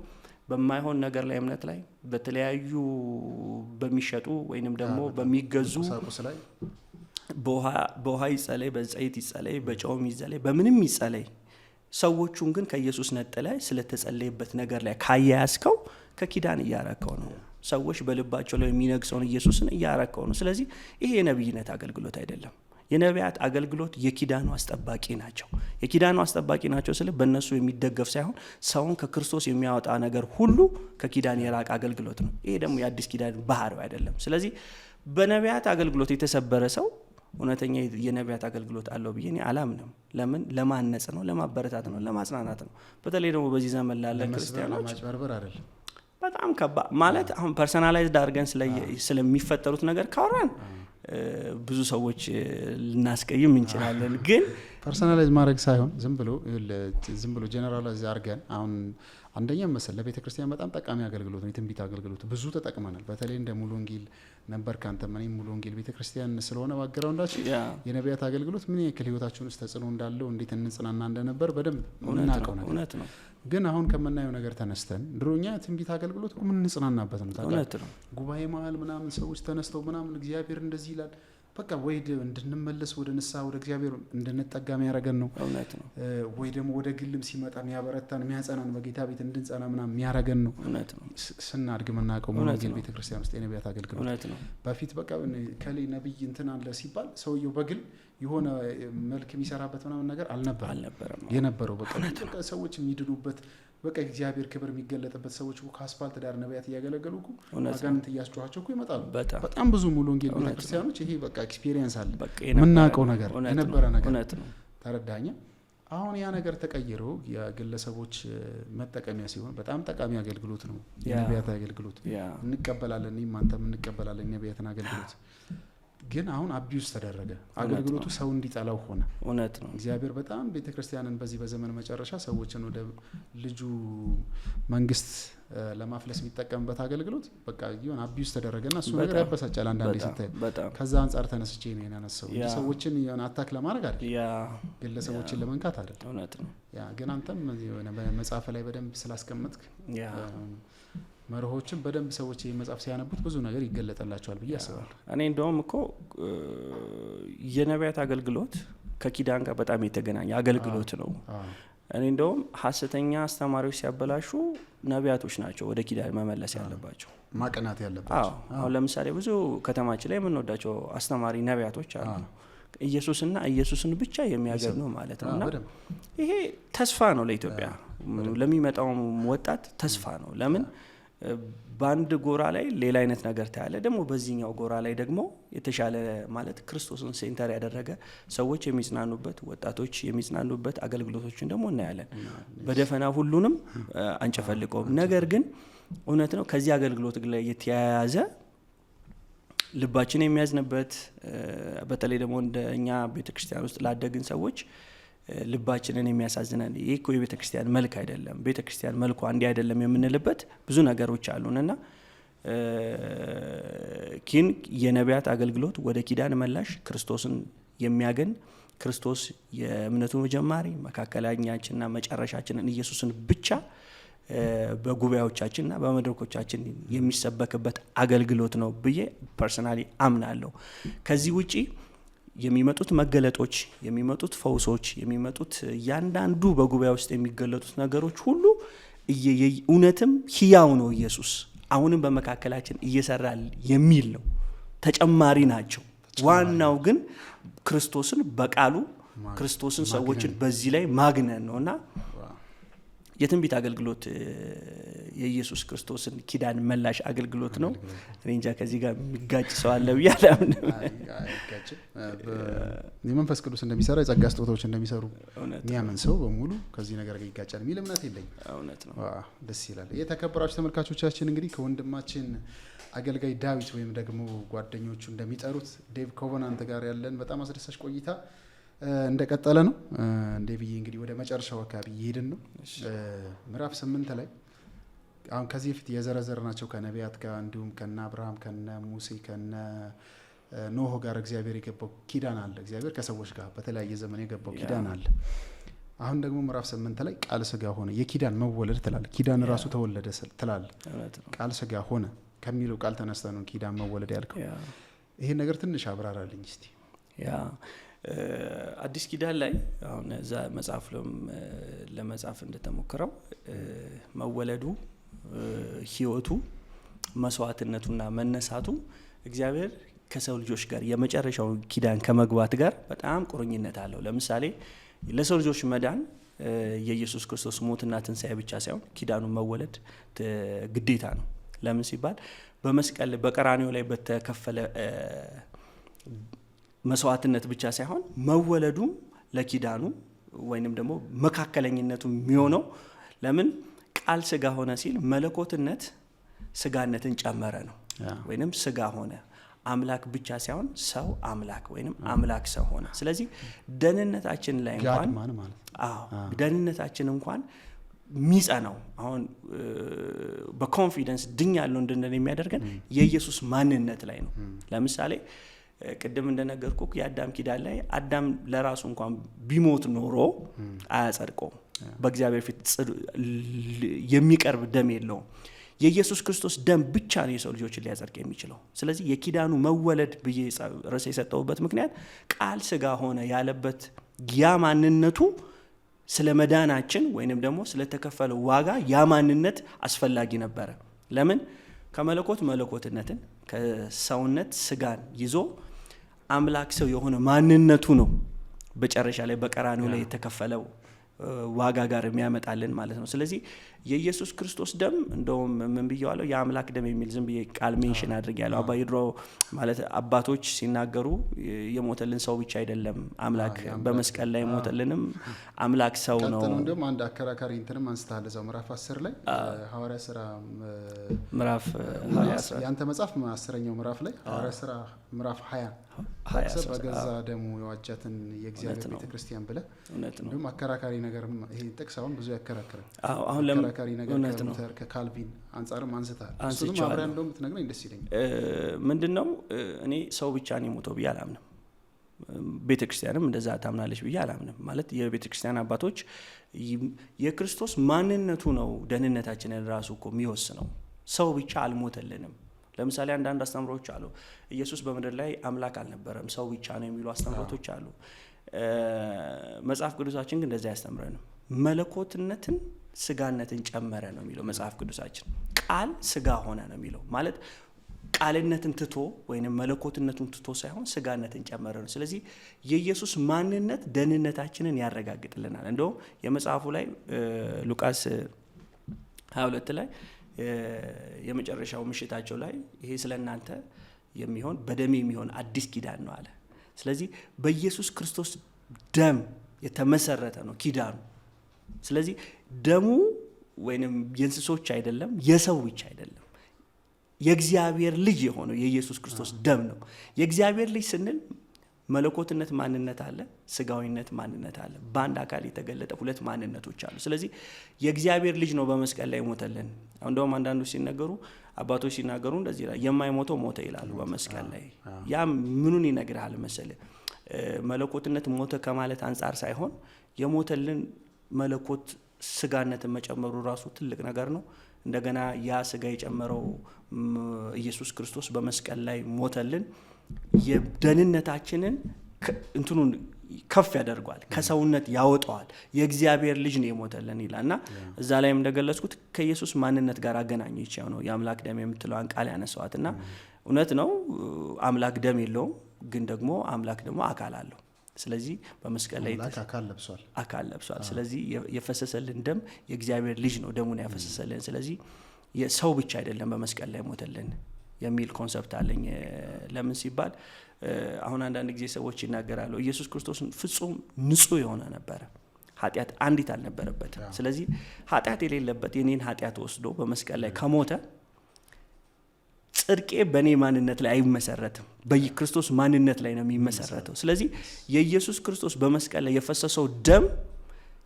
በማይሆን ነገር ላይ እምነት ላይ በተለያዩ በሚሸጡ ወይንም ደግሞ በሚገዙ በውሃ ይጸለይ፣ በዘይት ይጸለይ፣ በጨውም ይጸለይ፣ በምንም ይጸለይ ሰዎቹን ግን ከኢየሱስ ነጥለ ስለተጸለየበት ነገር ላይ ካያያዝከው ከኪዳን እያረከው ነው። ሰዎች በልባቸው ላይ የሚነግሰውን ኢየሱስን እያረከው ነው። ስለዚህ ይሄ የነብይነት አገልግሎት አይደለም። የነቢያት አገልግሎት የኪዳኑ አስጠባቂ ናቸው። የኪዳኑ አስጠባቂ ናቸው ስለ በእነሱ የሚደገፍ ሳይሆን ሰውን ከክርስቶስ የሚያወጣ ነገር ሁሉ ከኪዳን የራቀ አገልግሎት ነው። ይሄ ደግሞ የአዲስ ኪዳን ባህሪው አይደለም። ስለዚህ በነቢያት አገልግሎት የተሰበረ ሰው እውነተኛ የነቢያት አገልግሎት አለው ብዬ እኔ አላምንም። ለምን? ለማነጽ ነው፣ ለማበረታት ነው፣ ለማጽናናት ነው። በተለይ ደግሞ በዚህ ዘመን ላለ ክርስቲያኖች ማጭበርበር አይደለም በጣም ከባድ ማለት አሁን ፐርሰናላይዝድ አድርገን ስለሚፈጠሩት ነገር ካወራን ብዙ ሰዎች ልናስቀይም እንችላለን። ግን ፐርሰናላይዝ ማድረግ ሳይሆን ዝም ብሎ ጀነራላይዝ አድርገን አሁን አንደኛ መሰል ለቤተ ክርስቲያን በጣም ጠቃሚ አገልግሎት ነው። የትንቢት አገልግሎት ብዙ ተጠቅመናል። በተለይ እንደ ሙሉ ወንጌል ነበር ካንተ እኔም ሙሉ ወንጌል ቤተ ክርስቲያን ስለሆነ ባግራውንዳችን የነቢያት አገልግሎት ምን ያክል ህይወታችን ውስጥ ተጽዕኖ እንዳለው እንዴት እንጽናና እንደነበር በደንብ እናውቀው ነገር ነው። ግን አሁን ከምናየው ነገር ተነስተን ድሮኛ ትንቢት አገልግሎት ምን እንጽናናበት ነው ታውቃለህ። ጉባኤ መሀል ምናምን ሰዎች ተነስተው ምናምን እግዚአብሔር እንደዚህ ይላል በቃ ወይ እንድንመለስ ወደ ንስሐ ወደ እግዚአብሔር እንድንጠጋ የሚያረገን ነው። ወይ ደግሞ ወደ ግልም ሲመጣ የሚያበረታን የሚያጸናን በጌታ ቤት እንድንጸና ምናምን የሚያረገን ነው። ስናድግ የምናውቀው ሙሉ ወንጌል ቤተክርስቲያን ውስጥ የነቢያት አገልግሎት በፊት በቃ ከሌ ነብይ እንትን አለ ሲባል ሰውየው በግል የሆነ መልክ የሚሰራበት ምናምን ነገር አልነበረም የነበረው በቃ ሰዎች የሚድኑበት በቃ እግዚአብሔር ክብር የሚገለጥበት ሰዎች እኮ ከአስፋልት ዳር ነቢያት እያገለገሉ እኮ እውነት ነው። አጋንንት እያስጮኋቸው እኮ ይመጣሉ። በጣም በጣም ብዙ ሙሉ ወንጌል እውነት ነው። ቤተክርስቲያኖች ይሄ በቃ ኤክስፒሪየንስ አለ፣ በቃ የምናውቀው ነገር እውነት የነበረ ነው። ነገር እውነት ነው። ተረዳኛ። አሁን ያ ነገር ተቀይሮ የግለሰቦች መጠቀሚያ ሲሆን በጣም ጠቃሚ አገልግሎት ነው የነቢያት አገልግሎት። እንቀበላለን፣ እኔም አንተም እንቀበላለን የነቢያትን አገልግሎት። ግን አሁን አቢዩዝ ተደረገ አገልግሎቱ፣ ሰው እንዲጠላው ሆነ። እውነት ነው። እግዚአብሔር በጣም ቤተክርስቲያንን በዚህ በዘመን መጨረሻ ሰዎችን ወደ ልጁ መንግስት ለማፍለስ የሚጠቀምበት አገልግሎት በቃ ይሁን አቢዩዝ ተደረገና እሱ ነገር ያበሳጫል አንዳንዴ ስታይ። ከዛ አንጻር ተነስቼ ነው ያነሳው እንጂ ሰዎችን የሆነ አታክ ለማድረግ አይደል፣ ግለሰቦችን ለመንካት አይደል። እውነት ነው። ያ ግን አንተም የሆነ መጽሐፍ ላይ በደንብ ስላስቀመጥክ መርሆችን በደንብ ሰዎች ይህ መጽሐፍ ሲያነቡት ብዙ ነገር ይገለጠላቸዋል ብዬ አስባለሁ። እኔ እንደውም እኮ የነቢያት አገልግሎት ከኪዳን ጋር በጣም የተገናኘ አገልግሎት ነው። እኔ እንደውም ሐሰተኛ አስተማሪዎች ሲያበላሹ ነቢያቶች ናቸው ወደ ኪዳን መመለስ ያለባቸው፣ ማቀናት ያለባቸው። አሁን ለምሳሌ ብዙ ከተማችን ላይ የምንወዳቸው አስተማሪ ነቢያቶች አሉ፣ ኢየሱስና ኢየሱስን ብቻ የሚያገኑ ማለት ነው። እና ይሄ ተስፋ ነው ለኢትዮጵያ ለሚመጣውም ወጣት ተስፋ ነው። ለምን በአንድ ጎራ ላይ ሌላ አይነት ነገር ታያለ፣ ደግሞ በዚህኛው ጎራ ላይ ደግሞ የተሻለ ማለት ክርስቶስን ሴንተር ያደረገ ሰዎች የሚጽናኑበት፣ ወጣቶች የሚጽናኑበት አገልግሎቶችን ደግሞ እናያለን። በደፈና ሁሉንም አንጨፈልቀውም። ነገር ግን እውነት ነው ከዚህ አገልግሎት ላይ የተያያዘ ልባችን የሚያዝንበት፣ በተለይ ደግሞ እንደኛ ቤተክርስቲያን ውስጥ ላደግን ሰዎች ልባችንን የሚያሳዝነን ይህ እኮ የቤተ ክርስቲያን መልክ አይደለም፣ ቤተ ክርስቲያን መልኩ አንዲ አይደለም የምንልበት ብዙ ነገሮች አሉንና ግን የነቢያት አገልግሎት ወደ ኪዳን መላሽ ክርስቶስን የሚያገን ክርስቶስ የእምነቱ ጀማሪ መካከለኛችንና መጨረሻችንን ኢየሱስን ብቻ በጉባኤዎቻችንና በመድረኮቻችን የሚሰበክበት አገልግሎት ነው ብዬ ፐርሰናሊ አምናለሁ። ከዚህ ውጪ የሚመጡት መገለጦች፣ የሚመጡት ፈውሶች፣ የሚመጡት እያንዳንዱ በጉባኤ ውስጥ የሚገለጡት ነገሮች ሁሉ እውነትም ሕያው ነው ኢየሱስ አሁንም በመካከላችን እየሰራል የሚል ነው። ተጨማሪ ናቸው። ዋናው ግን ክርስቶስን በቃሉ ክርስቶስን ሰዎችን በዚህ ላይ ማግነን ነውና የትንቢት አገልግሎት የኢየሱስ ክርስቶስን ኪዳን መላሽ አገልግሎት ነው። እኔ እንጃ ከዚህ ጋር የሚጋጭ ሰው አለ ብዬ አላምንም። የመንፈስ ቅዱስ እንደሚሰራ የጸጋ ስጦታዎች እንደሚሰሩ የሚያምን ሰው በሙሉ ከዚህ ነገር ጋር ይጋጫል የሚል እምነት የለኝም። እውነት ነው። ደስ ይላል። የተከበራችሁ ተመልካቾቻችን እንግዲህ ከወንድማችን አገልጋይ ዳዊት ወይም ደግሞ ጓደኞቹ እንደሚጠሩት ዴቭ ኮቨናንት ጋር ያለን በጣም አስደሳች ቆይታ እንደቀጠለ ነው። እንደብዬ እንግዲህ ወደ መጨረሻው አካባቢ እየሄድን ነው። ምዕራፍ 8 ላይ አሁን ከዚህ በፊት የዘረዘርናቸው ከነቢያት ጋር እንዲሁም ከነ አብርሃም ከነ ሙሴ ከነ ኖህ ጋር እግዚአብሔር የገባው ኪዳን አለ። እግዚአብሔር ከሰዎች ጋር በተለያየ ዘመን የገባው ኪዳን አለ። አሁን ደግሞ ምዕራፍ 8 ላይ ቃል ስጋ ሆነ፣ የኪዳን መወለድ ትላለ። ኪዳን ራሱ ተወለደ ትላለ። ቃል ስጋ ሆነ ከሚለው ቃል ተነስተ ነው ኪዳን መወለድ ያልከው። ይሄን ነገር ትንሽ አብራራልኝ እስቲ። አዲስ ኪዳን ላይ አሁን እዛ መጽሐፍ ለመጻፍ እንደተሞከረው መወለዱ፣ ህይወቱ፣ መስዋዕትነቱና መነሳቱ እግዚአብሔር ከሰው ልጆች ጋር የመጨረሻው ኪዳን ከመግባት ጋር በጣም ቁርኝነት አለው። ለምሳሌ ለሰው ልጆች መዳን የኢየሱስ ክርስቶስ ሞትና ትንሣኤ ብቻ ሳይሆን ኪዳኑ መወለድ ግዴታ ነው። ለምን ሲባል በመስቀል በቀራንዮ ላይ በተከፈለ መስዋዕትነት ብቻ ሳይሆን መወለዱም ለኪዳኑ ወይንም ደግሞ መካከለኝነቱ የሚሆነው ለምን ቃል ስጋ ሆነ ሲል መለኮትነት ስጋነትን ጨመረ ነው። ወይንም ስጋ ሆነ አምላክ ብቻ ሳይሆን ሰው አምላክ ወይንም አምላክ ሰው ሆነ። ስለዚህ ደህንነታችን ላይ እንኳን ደህንነታችን እንኳን ሚጸናው አሁን በኮንፊደንስ ድኛለሁ እንድንል የሚያደርገን የኢየሱስ ማንነት ላይ ነው። ለምሳሌ ቅድም እንደነገርኩ የአዳም ኪዳን ላይ አዳም ለራሱ እንኳን ቢሞት ኖሮ አያጸድቀውም። በእግዚአብሔር ፊት የሚቀርብ ደም የለውም። የኢየሱስ ክርስቶስ ደም ብቻ ነው የሰው ልጆችን ሊያጸድቅ የሚችለው። ስለዚህ የኪዳኑ መወለድ ብዬ ርዕስ የሰጠሁበት ምክንያት ቃል ስጋ ሆነ ያለበት ያ ማንነቱ ስለ መዳናችን ወይንም ደግሞ ስለተከፈለው ዋጋ ያ ማንነት አስፈላጊ ነበረ። ለምን ከመለኮት መለኮትነትን ከሰውነት ስጋን ይዞ አምላክ ሰው የሆነ ማንነቱ ነው በጨረሻ ላይ በቀራንዮ ላይ የተከፈለው ዋጋ ጋር የሚያመጣልን ማለት ነው። ስለዚህ የኢየሱስ ክርስቶስ ደም እንደውም ምን ብየዋለሁ የአምላክ ደም የሚል ዝም ብዬ ቃል ሜንሽን አድርጌያለሁ። አባይ ድሮ ማለት አባቶች ሲናገሩ የሞተልን ሰው ብቻ አይደለም አምላክ በመስቀል ላይ የሞተልንም አምላክ ሰው ነው። እንደውም አንድ አከራካሪ እንትንም አንስተሃል እዛው ምዕራፍ 10 ላይ ሐዋርያ ሥራ ምዕራፍ 20 ያንተ መጽሐፍ 10ኛው ምዕራፍ ላይ ሐዋርያ ሥራ ምዕራፍ 20 በገዛ ደሙ የዋጃትን የእግዚአብሔር ቤተክርስቲያን ብለህ እንደውም አከራካሪ ነገር ይሄ ጥቅሳውን ብዙ ያከራከረ አሁን አከራካሪ ነገር ከካልቪን አንጻርም አንስተሃል። እሱንም አብረን እንደውም ብትነግረኝ ደስ ይለኛል። ምንድነው እኔ ሰው ብቻ ነው የሞተው ብዬ አላምንም። ቤተክርስቲያንም እንደዛ ታምናለች ብዬ አላምንም። ማለት የቤተክርስቲያን አባቶች የክርስቶስ ማንነቱ ነው ደህንነታችንን ራሱ እኮ የሚወስነው። ሰው ብቻ አልሞተልንም። ለምሳሌ አንዳንድ አስተምሮች አሉ ኢየሱስ በምድር ላይ አምላክ አልነበረም ሰው ብቻ ነው የሚሉ አስተምሮቶች አሉ። መጽሐፍ ቅዱሳችን ግን እንደዛ ያስተምረንም። መለኮትነትን ስጋነትን ጨመረ ነው የሚለው መጽሐፍ ቅዱሳችን። ቃል ስጋ ሆነ ነው የሚለው ማለት ቃልነትን ትቶ ወይንም መለኮትነቱን ትቶ ሳይሆን ስጋነትን ጨመረ ነው። ስለዚህ የኢየሱስ ማንነት ደህንነታችንን ያረጋግጥልናል። እንደውም የመጽሐፉ ላይ ሉቃስ 22 ላይ የመጨረሻው ምሽታቸው ላይ ይሄ ስለናንተ የሚሆን በደም የሚሆን አዲስ ኪዳን ነው አለ። ስለዚህ በኢየሱስ ክርስቶስ ደም የተመሰረተ ነው ኪዳኑ። ስለዚህ ደሙ ወይንም የእንስሶች አይደለም የሰው ብቻ አይደለም የእግዚአብሔር ልጅ የሆነው የኢየሱስ ክርስቶስ ደም ነው። የእግዚአብሔር ልጅ ስንል መለኮትነት ማንነት አለ፣ ስጋዊነት ማንነት አለ። በአንድ አካል የተገለጠ ሁለት ማንነቶች አሉ። ስለዚህ የእግዚአብሔር ልጅ ነው በመስቀል ላይ ሞተልን። እንደውም አንዳንዶች ሲናገሩ አባቶች ሲናገሩ እንደዚህ ይላል የማይሞተው ሞተ ይላሉ በመስቀል ላይ። ያ ምኑን ይነግርሃል መሰለ መለኮትነት ሞተ ከማለት አንጻር ሳይሆን የሞተልን መለኮት ስጋነትን መጨመሩ ራሱ ትልቅ ነገር ነው። እንደገና ያ ስጋ የጨመረው ኢየሱስ ክርስቶስ በመስቀል ላይ ሞተልን የደህንነታችንን እንትኑን ከፍ ያደርገዋል፣ ከሰውነት ያወጣዋል። የእግዚአብሔር ልጅ ነው የሞተልን ይላልና እዛ ላይም እንደገለጽኩት ከኢየሱስ ማንነት ጋር አገናኝቼው ነው የአምላክ ደም የምትለዋን ቃል ያነሳዋትና እውነት ነው አምላክ ደም የለውም፣ ግን ደግሞ አምላክ ደግሞ አካል አለው። ስለዚህ በመስቀል ላይ አካል ለብሷል። ስለዚህ የፈሰሰልን ደም የእግዚአብሔር ልጅ ነው ደሙን ያፈሰሰልን። ስለዚህ የሰው ብቻ አይደለም በመስቀል ላይ ሞተልን የሚል ኮንሰፕት አለኝ። ለምን ሲባል አሁን አንዳንድ ጊዜ ሰዎች ይናገራሉ ኢየሱስ ክርስቶስ ፍጹም ንጹህ የሆነ ነበረ፣ ኃጢአት አንዲት አልነበረበትም። ስለዚህ ኃጢአት የሌለበት የኔን ኃጢአት ወስዶ በመስቀል ላይ ከሞተ ጽድቄ በኔ ማንነት ላይ አይመሰረትም፣ በክርስቶስ ማንነት ላይ ነው የሚመሰረተው። ስለዚህ የኢየሱስ ክርስቶስ በመስቀል ላይ የፈሰሰው ደም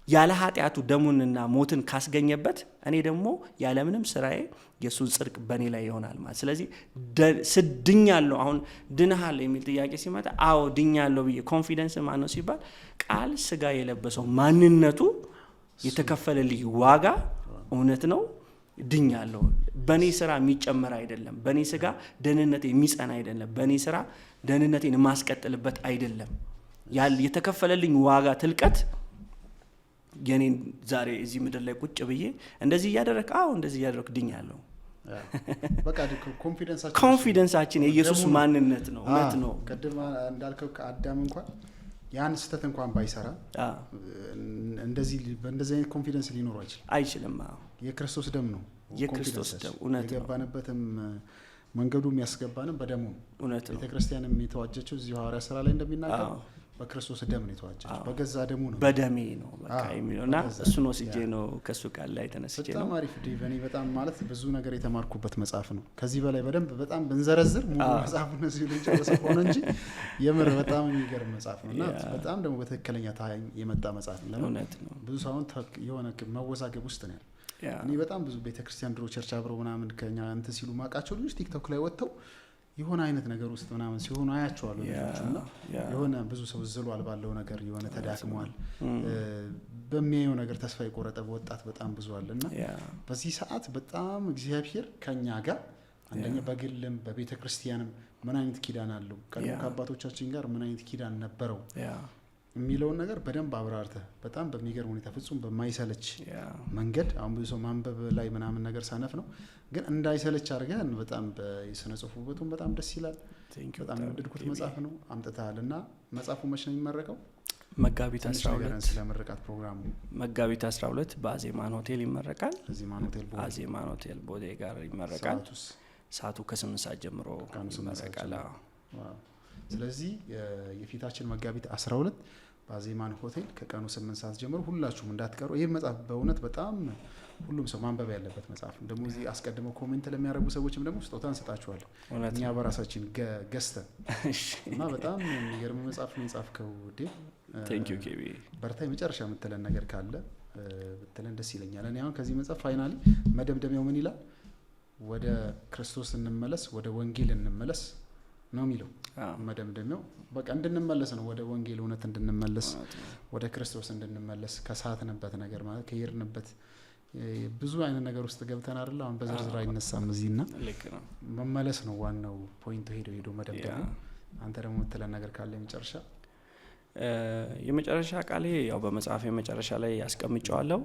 ያለ ኃጢአቱ ደሙንና ሞትን ካስገኘበት እኔ ደግሞ ያለምንም ስራዬ የሱን ጽድቅ በኔ ላይ ይሆናል ማለት። ስለዚህ ድኛለሁ። አሁን ድነሃል የሚል ጥያቄ ሲመጣ አዎ ድኛለሁ ብዬ ኮንፊደንስ ማን ነው ሲባል ቃል ስጋ የለበሰው ማንነቱ የተከፈለልኝ ዋጋ እውነት ነው። ድኛለሁ። በኔ ስራ የሚጨመር አይደለም። በኔ ስጋ ደህንነቴ የሚጸና አይደለም። በኔ ስራ ደህንነቴን የማስቀጥልበት አይደለም። የተከፈለልኝ ዋጋ ትልቀት የኔን ዛሬ እዚህ ምድር ላይ ቁጭ ብዬ እንደዚህ እያደረክ እንደዚህ እያደረክ ድኛለሁ። በቃ ኮንፊደንሳችን የኢየሱስ ማንነት ነው። እውነት ነው። ቅድም እንዳልከው ከአዳም እንኳን ያን ስተት እንኳን ባይሰራ እንደዚህ አይነት ኮንፊደንስ ሊኖር አይችልም። የክርስቶስ ደም ነው። የክርስቶስ ደም እውነት ነው። የገባንበትም መንገዱ የሚያስገባንም በደሙ ነው። እውነት ነው። ቤተክርስቲያንም የተዋጀችው እዚሁ ሐዋርያ ሥራ ላይ እንደሚናገረው በክርስቶስ ደም ነው የተዋጀችው፣ በገዛ ደሙ ነው፣ በደሜ ነው በቃ የሚለውና እሱን ወስጄ ነው ከሱ ቃል ላይ ተነስቼ ነው። በጣም አሪፍ ዲቨኒ በጣም ማለት ብዙ ነገር የተማርኩበት መጽሐፍ ነው። ከዚህ በላይ በደንብ በጣም ብንዘረዝር ሙሉ መጽሐፉን እዚሁ ልጅ ተሰፋው እንጂ የምር በጣም የሚገርም መጽሐፍ ነውና በጣም ደግሞ በትክክለኛ ታይም የመጣ መጽሐፍ ነው። ለምን ብዙ ሰውን የሆነ መወዛገብ ውስጥ ነው ያለው። እኔ በጣም ብዙ ቤተክርስቲያን ድሮ ቸርች አብረው ምናምን ከኛ እንትን ሲሉ ማቃቸው ልጆች ቲክቶክ ላይ ወጥተው የሆነ አይነት ነገር ውስጥ ምናምን ሲሆኑ አያቸዋለሁ። ልጆቹና የሆነ ብዙ ሰው ዝሏል ባለው ነገር የሆነ ተዳክሟል፣ በሚያየው ነገር ተስፋ የቆረጠ ወጣት በጣም ብዙ አለና በዚህ ሰዓት በጣም እግዚአብሔር ከኛ ጋር አንደኛ በግልም በቤተ ክርስቲያንም ምን አይነት ኪዳን አለው ቀድሞ ከአባቶቻችን ጋር ምን አይነት ኪዳን ነበረው የሚለውን ነገር በደንብ አብራርተህ በጣም በሚገርም ሁኔታ ፍጹም በማይሰለች መንገድ አሁን ብዙ ሰው ማንበብ ላይ ምናምን ነገር ሳነፍ ነው፣ ግን እንዳይሰለች አድርገን በጣም በስነ ጽሁፍ ውበቱም በጣም ደስ ይላል። በጣም የወደድኩት መጽሐፍ ነው። አምጥተሃል እና መጽሐፉ መቼ ነው የሚመረቀው? መጋቢት 12 ስለምርቃት ፕሮግራሙ መጋቢት 12 በአዜማን ሆቴል ይመረቃል። አዜማን ሆቴል ቦሌ ጋር ይመረቃል። ሰዓቱ ከ8 ሰዓት ጀምሮ ይመረቃል። ስለዚህ የፊታችን መጋቢት 12 በአዜማን ሆቴል ከቀኑ 8 ሰዓት ጀምሮ ሁላችሁም እንዳትቀሩ። ይህ መጽሐፍ በእውነት በጣም ሁሉም ሰው ማንበብ ያለበት መጽሐፍ ነው። ደግሞ እዚህ አስቀድመው ኮሜንት ለሚያደርጉ ሰዎችም ደግሞ ስጦታ እንሰጣቸዋለን እኛ በራሳችን ገዝተን እና በጣም የሚገርም መጽሐፍ ነው የጻፍከው ዴቭ። ቴንክ ዩ ኬቢ። በርታ። የመጨረሻ የምትለን ነገር ካለ ብትለን ደስ ይለኛል። እኔ አሁን ከዚህ መጽሐፍ ፋይናሊ መደምደሚያው ምን ይላል? ወደ ክርስቶስ እንመለስ፣ ወደ ወንጌል እንመለስ ነው የሚለው መደምደሚያው። በቃ እንድንመለስ ነው፣ ወደ ወንጌል እውነት እንድንመለስ፣ ወደ ክርስቶስ እንድንመለስ። ከሳትንበት ነገር ማለት ከሄድንበት ብዙ አይነት ነገር ውስጥ ገብተን አይደል? አሁን በዝርዝር አይነሳም እዚህና መመለስ ነው ዋናው ፖይንቱ። ሄዶ መደምደሚያው። አንተ ደግሞ የምትለን ነገር ካለ የመጨረሻ ቃሌ ያው በመጽሐፍ የመጨረሻ ላይ ያስቀምጨዋለሁ።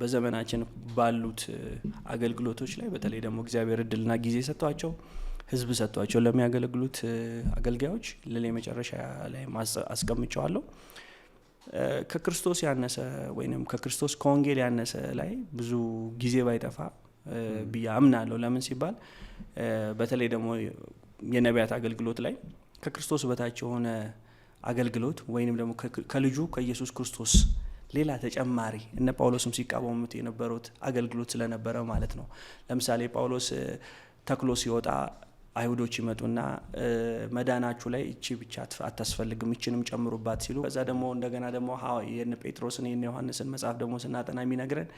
በዘመናችን ባሉት አገልግሎቶች ላይ በተለይ ደግሞ እግዚአብሔር እድልና ጊዜ ሰጥቷቸው ህዝብ ሰጥቷቸው ለሚያገለግሉት አገልጋዮች ለመጨረሻ ላይ አስቀምጨዋለሁ። ከክርስቶስ ያነሰ ወይንም ከክርስቶስ ከወንጌል ያነሰ ላይ ብዙ ጊዜ ባይጠፋ ብዬ አምናለሁ። ለምን ሲባል በተለይ ደግሞ የነቢያት አገልግሎት ላይ ከክርስቶስ በታች የሆነ አገልግሎት ወይንም ደግሞ ከልጁ ከኢየሱስ ክርስቶስ ሌላ ተጨማሪ እነ ጳውሎስም ሲቃወሙት የነበሩት አገልግሎት ስለነበረ ማለት ነው። ለምሳሌ ጳውሎስ ተክሎ ሲወጣ አይሁዶች ይመጡና መዳናችሁ ላይ እቺ ብቻ አታስፈልግም እቺንም ጨምሩባት ሲሉ፣ ከዛ ደግሞ እንደገና ደግሞ የነ ጴጥሮስን የነ ዮሐንስን መጽሐፍ ደግሞ ስናጠና የሚነግረን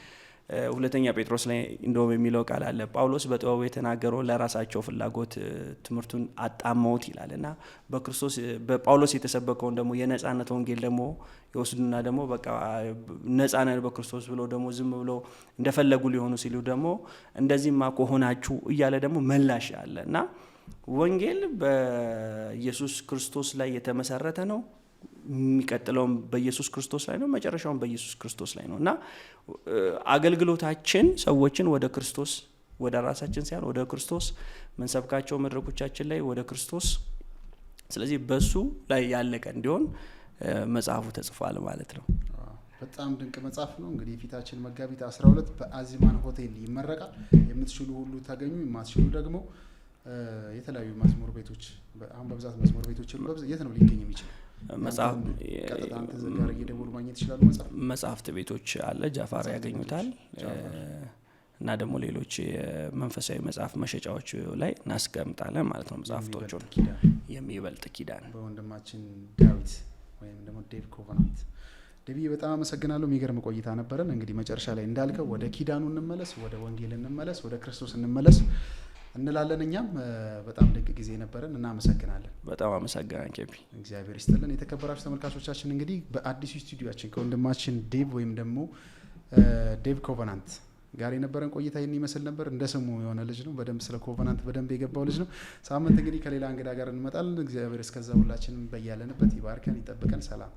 ሁለተኛ ጴጥሮስ ላይ እንደውም የሚለው ቃል አለ። ጳውሎስ በጥበቡ የተናገረው ለራሳቸው ፍላጎት ትምህርቱን አጣመውት ይላልና በክርስቶስ በጳውሎስ የተሰበከውን ደግሞ የነጻነት ወንጌል ደግሞ ይወስዱና ደግሞ በቃ ነጻነት በክርስቶስ ብሎ ደግሞ ዝም ብሎ እንደፈለጉ ሊሆኑ ሲሉ ደግሞ እንደዚህማ ከሆናችሁ እያለ ደግሞ መላሽ አለና ወንጌል በኢየሱስ ክርስቶስ ላይ የተመሰረተ ነው። የሚቀጥለውም በኢየሱስ ክርስቶስ ላይ ነው፣ መጨረሻውም በኢየሱስ ክርስቶስ ላይ ነው እና አገልግሎታችን ሰዎችን ወደ ክርስቶስ ወደ ራሳችን ሳይሆን ወደ ክርስቶስ መንሰብካቸው መድረኮቻችን ላይ ወደ ክርስቶስ፣ ስለዚህ በሱ ላይ ያለቀ እንዲሆን መጽሐፉ ተጽፏል ማለት ነው። በጣም ድንቅ መጽሐፍ ነው። እንግዲህ የፊታችን መጋቢት 12 በአዜማን ሆቴል ይመረቃል። የምትችሉ ሁሉ ተገኙ፣ የማትችሉ ደግሞ የተለያዩ መዝሙር ቤቶች፣ አሁን በብዛት መዝሙር ቤቶች የት ነው ሊገኝ የሚችል? መጽሐፍ ቀጥታ አንተ ዘጋር እየደወሉ ማግኘት ይችላሉ። መጽሐፍት ቤቶች አለ ጃፋር ያገኙታል እና ደግሞ ሌሎች የመንፈሳዊ መጽሐፍ መሸጫዎች ላይ እናስቀምጣለን ማለት ነው። መጽሐፍቶቹን የሚበልጥ ኪዳን በወንድማችን ዳዊት ወይም ደግሞ ዴቭ ኮቨናንት። ዴቪዬ በጣም አመሰግናለሁ። የሚገርም ቆይታ ነበረን። እንግዲህ መጨረሻ ላይ እንዳልከው ወደ ኪዳኑ እንመለስ፣ ወደ ወንጌል እንመለስ፣ ወደ ክርስቶስ እንመለስ እንላለን። እኛም በጣም ድንቅ ጊዜ ነበረን። እናመሰግናለን። በጣም አመሰግናለሁ ኬፒ። እግዚአብሔር ይስጥልን። የተከበራችሁ ተመልካቾቻችን እንግዲህ በአዲሱ ስቱዲዮአችን ከወንድማችን ዴቭ ወይም ደግሞ ዴቭ ኮቨናንት ጋር የነበረን ቆይታ ይህን ይመስል ነበር። እንደ ስሙ የሆነ ልጅ ነው። በደንብ ስለ ኮቨናንት በደንብ የገባው ልጅ ነው። ሳምንት እንግዲህ ከሌላ እንግዳ ጋር እንመጣለን። እግዚአብሔር እስከዛ ሁላችንም በያለንበት ይባርከን፣ ይጠብቀን። ሰላም